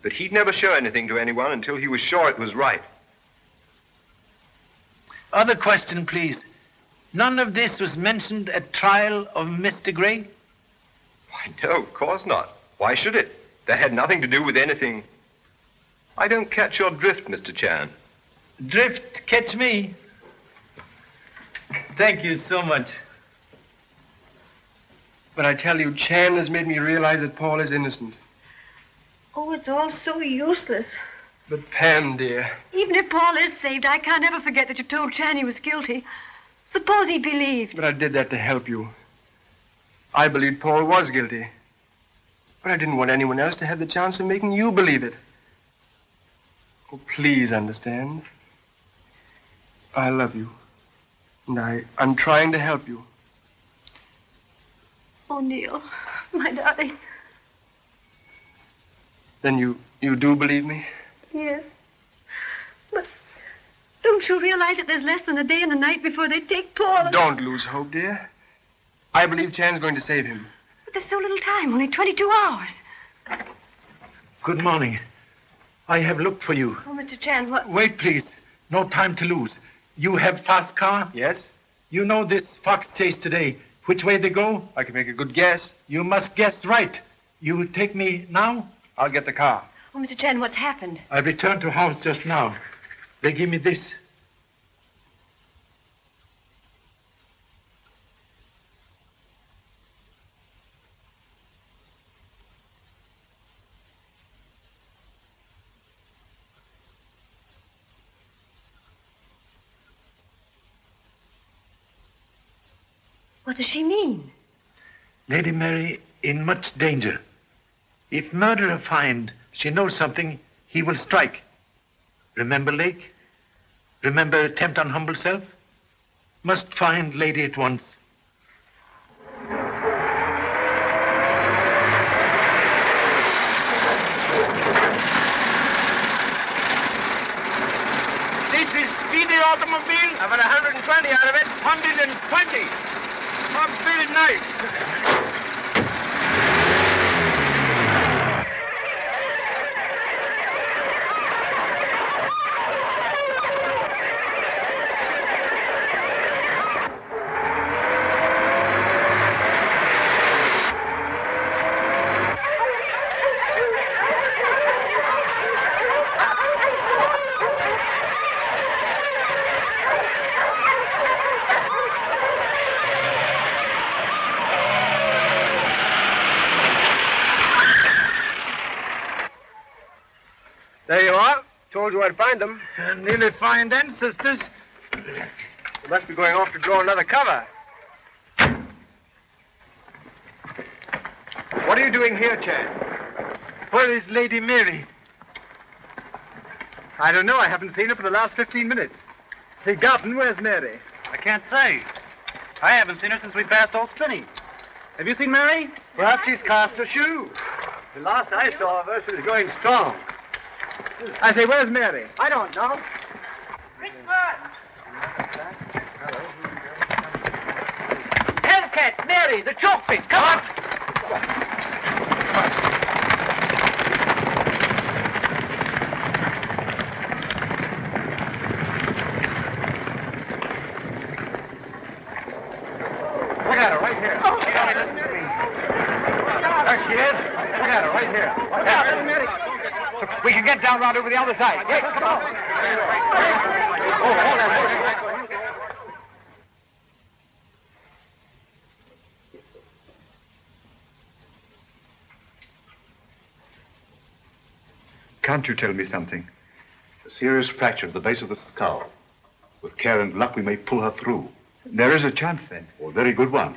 but he'd never show anything to anyone until he was sure it was right. Other question, please. None of this was mentioned at trial of Mr. Gray? Why, no, of course not. Why should it? That had nothing to do with anything. I don't catch your drift, Mr. Chan. Drift catch me? Thank you so much. But I tell you, Chan has made me realize that Paul is innocent. Oh, it's all so useless. But Pam, dear. Even if Paul is saved, I can't ever forget that you told Chan he was guilty. Suppose he believed. But I did that to help you. I believed Paul was guilty. But I didn't want anyone else to have the chance of making you believe it. Oh, please understand. I love you. And I'm trying to help you. Oh, Neil, my darling. Then you do believe me? Yes. But don't you realize that there's less than a day and a night before they take Paul? Don't lose hope, dear. I believe Chan's going to save him. But there's so little time, only 22 hours. Good morning. I have looked for you. Oh, Mr. Chan, what? Wait, please. No time to lose. You have fast car? Yes. You know this fox chase today. Which way they go? I can make a good guess. You must guess right. You take me now? I'll get the car. Oh, Mr. Chan, what's happened? I returned to house just now. They give me this. What does she mean? Lady Mary in much danger. If murderer find she knows something, he will strike. Remember Lake? Remember attempt on humble self? Must find lady at once. This is speedy automobile. I've got 120 out of it. 120. Not very nice. There you are. Told you I'd find them. Nearly find ancestors. They must be going off to draw another cover. What are you doing here, Chan? Where is Lady Mary? I don't know. I haven't seen her for the last 15 minutes. Say, Garton, where's Mary? I can't say. I haven't seen her since we passed Old Spinney. Have you seen Mary? Perhaps she's cast a shoe. The last I saw of her, she was going strong. I say, where's Mary? I don't know. Hellcat, Mary, the choke pit. Come on. Look at her right here. Oh. She don't listen to me. There she is. Look at her right here. Watch out, Mary. We can get down round over the other side. Yes, come on. Oh, hold on. Can't you tell me something? A serious fracture at the base of the skull. With care and luck, we may pull her through. There is a chance, then. Oh, a very good one.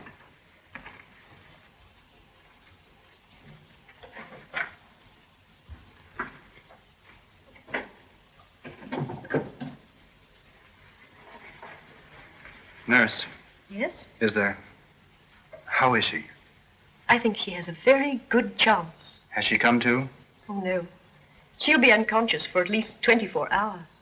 Nurse, Yes? is there? How is she? I think she has a very good chance. Has she come to? Oh, no. She'll be unconscious for at least 24 hours.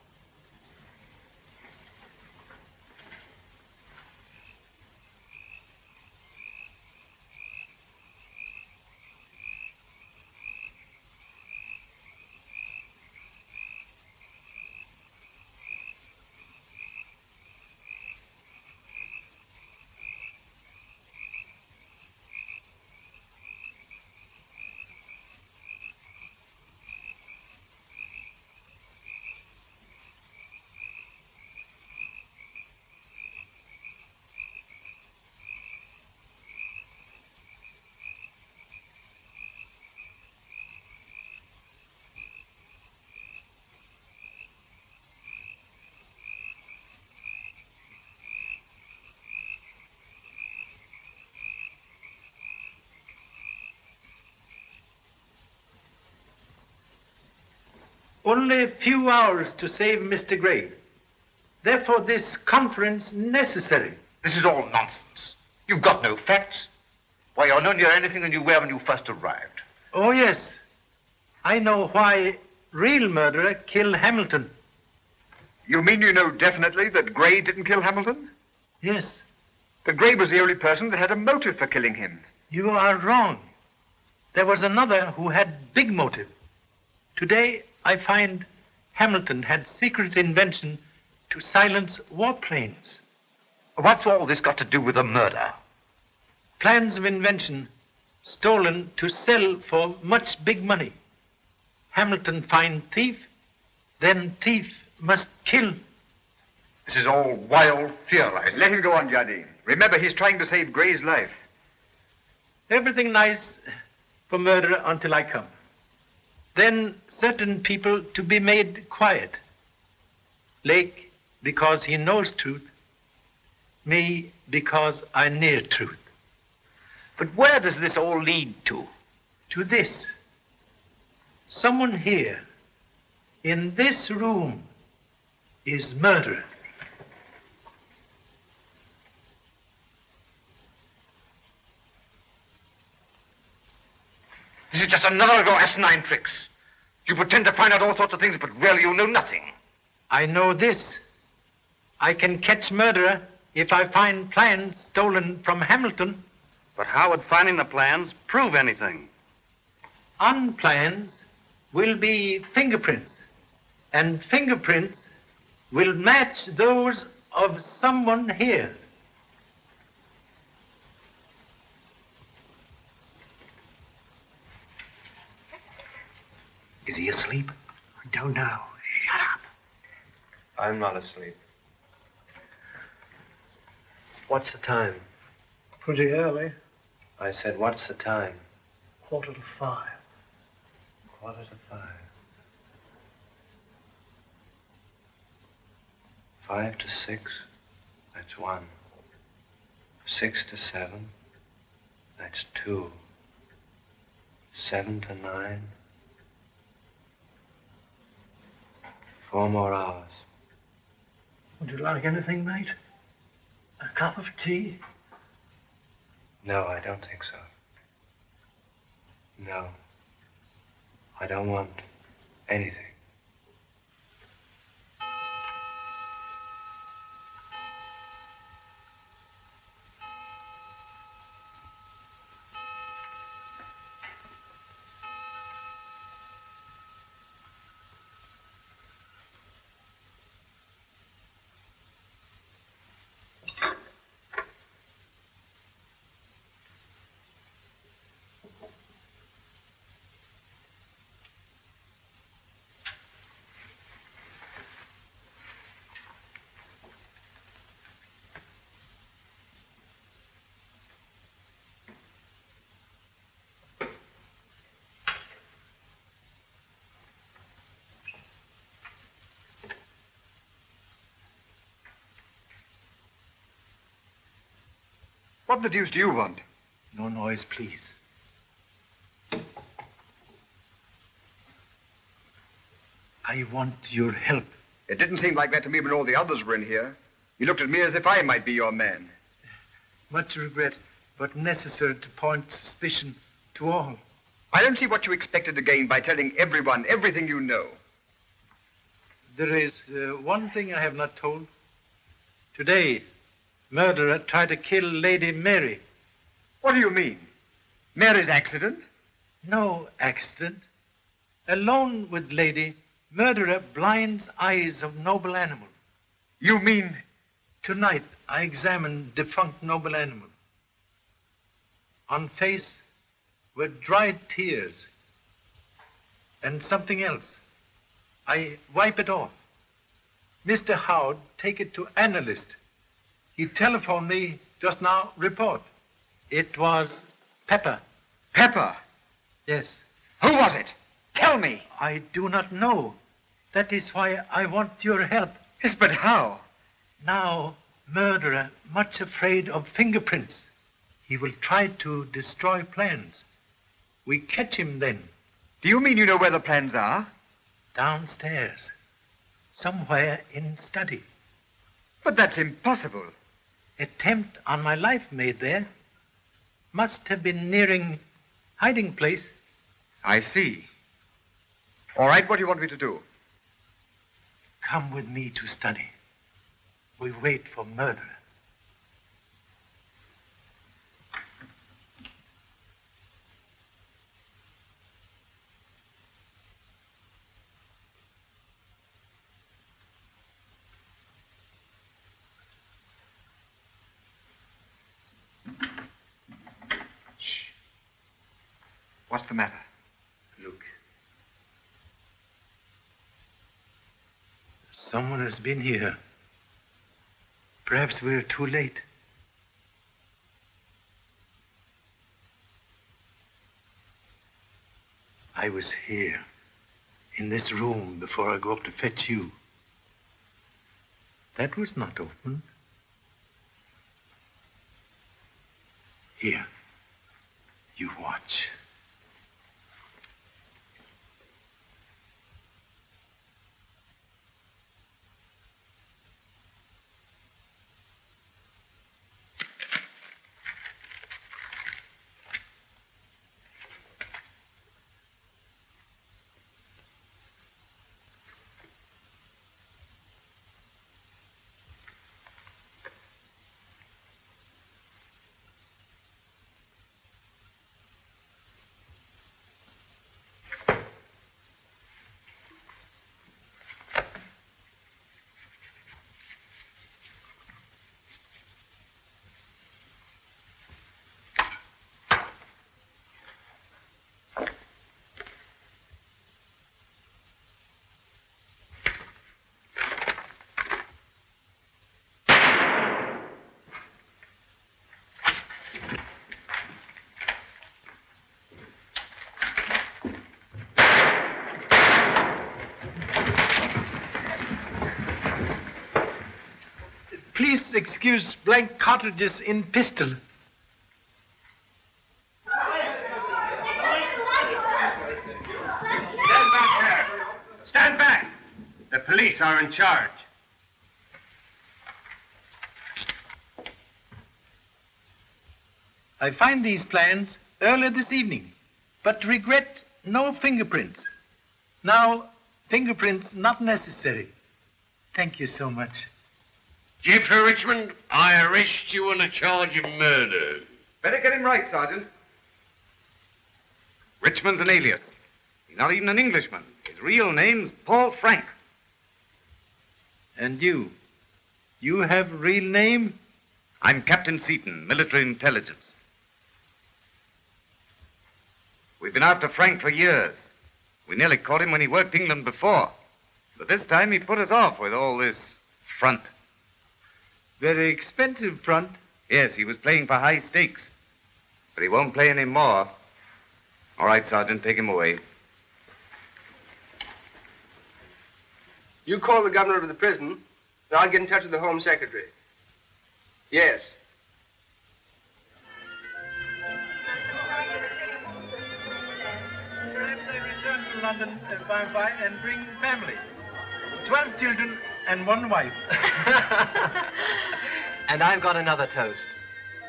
Only a few hours to save Mr. Gray. Therefore, this conference necessary. This is all nonsense. You've got no facts. Why, you're no nearer anything than you were when you first arrived. Oh, yes. I know why real murderer killed Hamilton. You mean you know definitely that Gray didn't kill Hamilton? Yes. But Gray was the only person that had a motive for killing him. You are wrong. There was another who had big motive. Today, I find Hamilton had secret invention to silence warplanes. What's all this got to do with a murder? Plans of invention stolen to sell for much big money. Hamilton find thief, then thief must kill. This is all wild theorizing. Let him go on, Jardine. Remember, he's trying to save Gray's life. Everything nice for murder until I come. Then certain people to be made quiet. Lake, because he knows truth. Me, because I near truth. But where does this all lead to? To this. Someone here, in this room, is murderer. This is just another of your asinine tricks. You pretend to find out all sorts of things, but really you know nothing. I know this. I can catch murderer if I find plans stolen from Hamilton. But how would finding the plans prove anything? On plans will be fingerprints, and fingerprints will match those of someone here. Is he asleep? I don't know. Shut up. I'm not asleep. What's the time? Pretty early. I said, what's the time? 5:15. 5:45. 5 to 6, that's 1. 6 to 7, that's 2. 7 to 9. 4 more hours. Would you like anything, mate? A cup of tea? No, I don't think so. No. I don't want anything. What the deuce do you want? No noise, please. I want your help. It didn't seem like that to me when all the others were in here. You looked at me as if I might be your man. Much regret, but necessary to point suspicion to all. I don't see what you expected to gain by telling everyone everything you know. There is one thing I have not told. Today, murderer tried to kill Lady Mary. What do you mean? Mary's accident? No accident. Alone with lady, murderer blinds eyes of noble animal. You mean? Tonight, I examined defunct noble animal. On face were dried tears and something else. I wipe it off. Mr. Howard take it to analyst. He telephoned me just now, report. It was pepper. Pepper? Yes. Who was it? Tell me. I do not know. That is why I want your help. Yes, but how? Now, murderer, much afraid of fingerprints. He will try to destroy plans. We catch him then. Do you mean you know where the plans are? Downstairs. Somewhere in study. But that's impossible. Attempt on my life made there. Must have been nearing hiding place. I see. All right, what do you want me to do? Come with me to study. We wait for murderer. What's the matter? Look. Someone has been here. Perhaps we're too late. I was here, in this room, before I go up to fetch you. That was not open. Here, you watch. Please excuse blank cartridges in pistol. Stand back there. Stand back. The police are in charge. I find these plans earlier this evening, but regret no fingerprints. Now, fingerprints not necessary. Thank you so much. Jeffrey Richmond, I arrest you on a charge of murder. Better get him right, Sergeant. Richmond's an alias. He's not even an Englishman. His real name's Paul Frank. And you? You have real name? I'm Captain Seaton, military intelligence. We've been after Frank for years. We nearly caught him when he worked England before. But this time he put us off with all this front. Very expensive front. Yes, he was playing for high stakes. But he won't play any more. All right, Sergeant, take him away. You call the governor of the prison, and I'll get in touch with the Home Secretary. Yes. to London by and by and bring family. 12 children and 1 wife. And I've got another toast.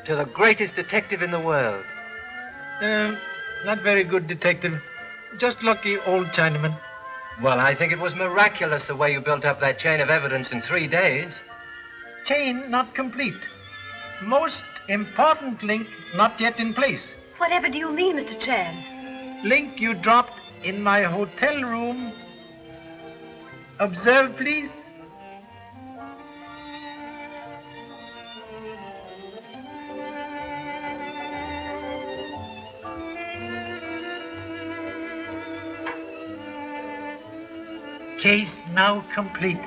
To the greatest detective in the world. Not very good detective. Just lucky old Chinaman. Well, I think it was miraculous the way you built up that chain of evidence in 3 days. Chain not complete. Most important link not yet in place. Whatever do you mean, Mr. Tran? Link you dropped in my hotel room. Observe, please. Case now complete.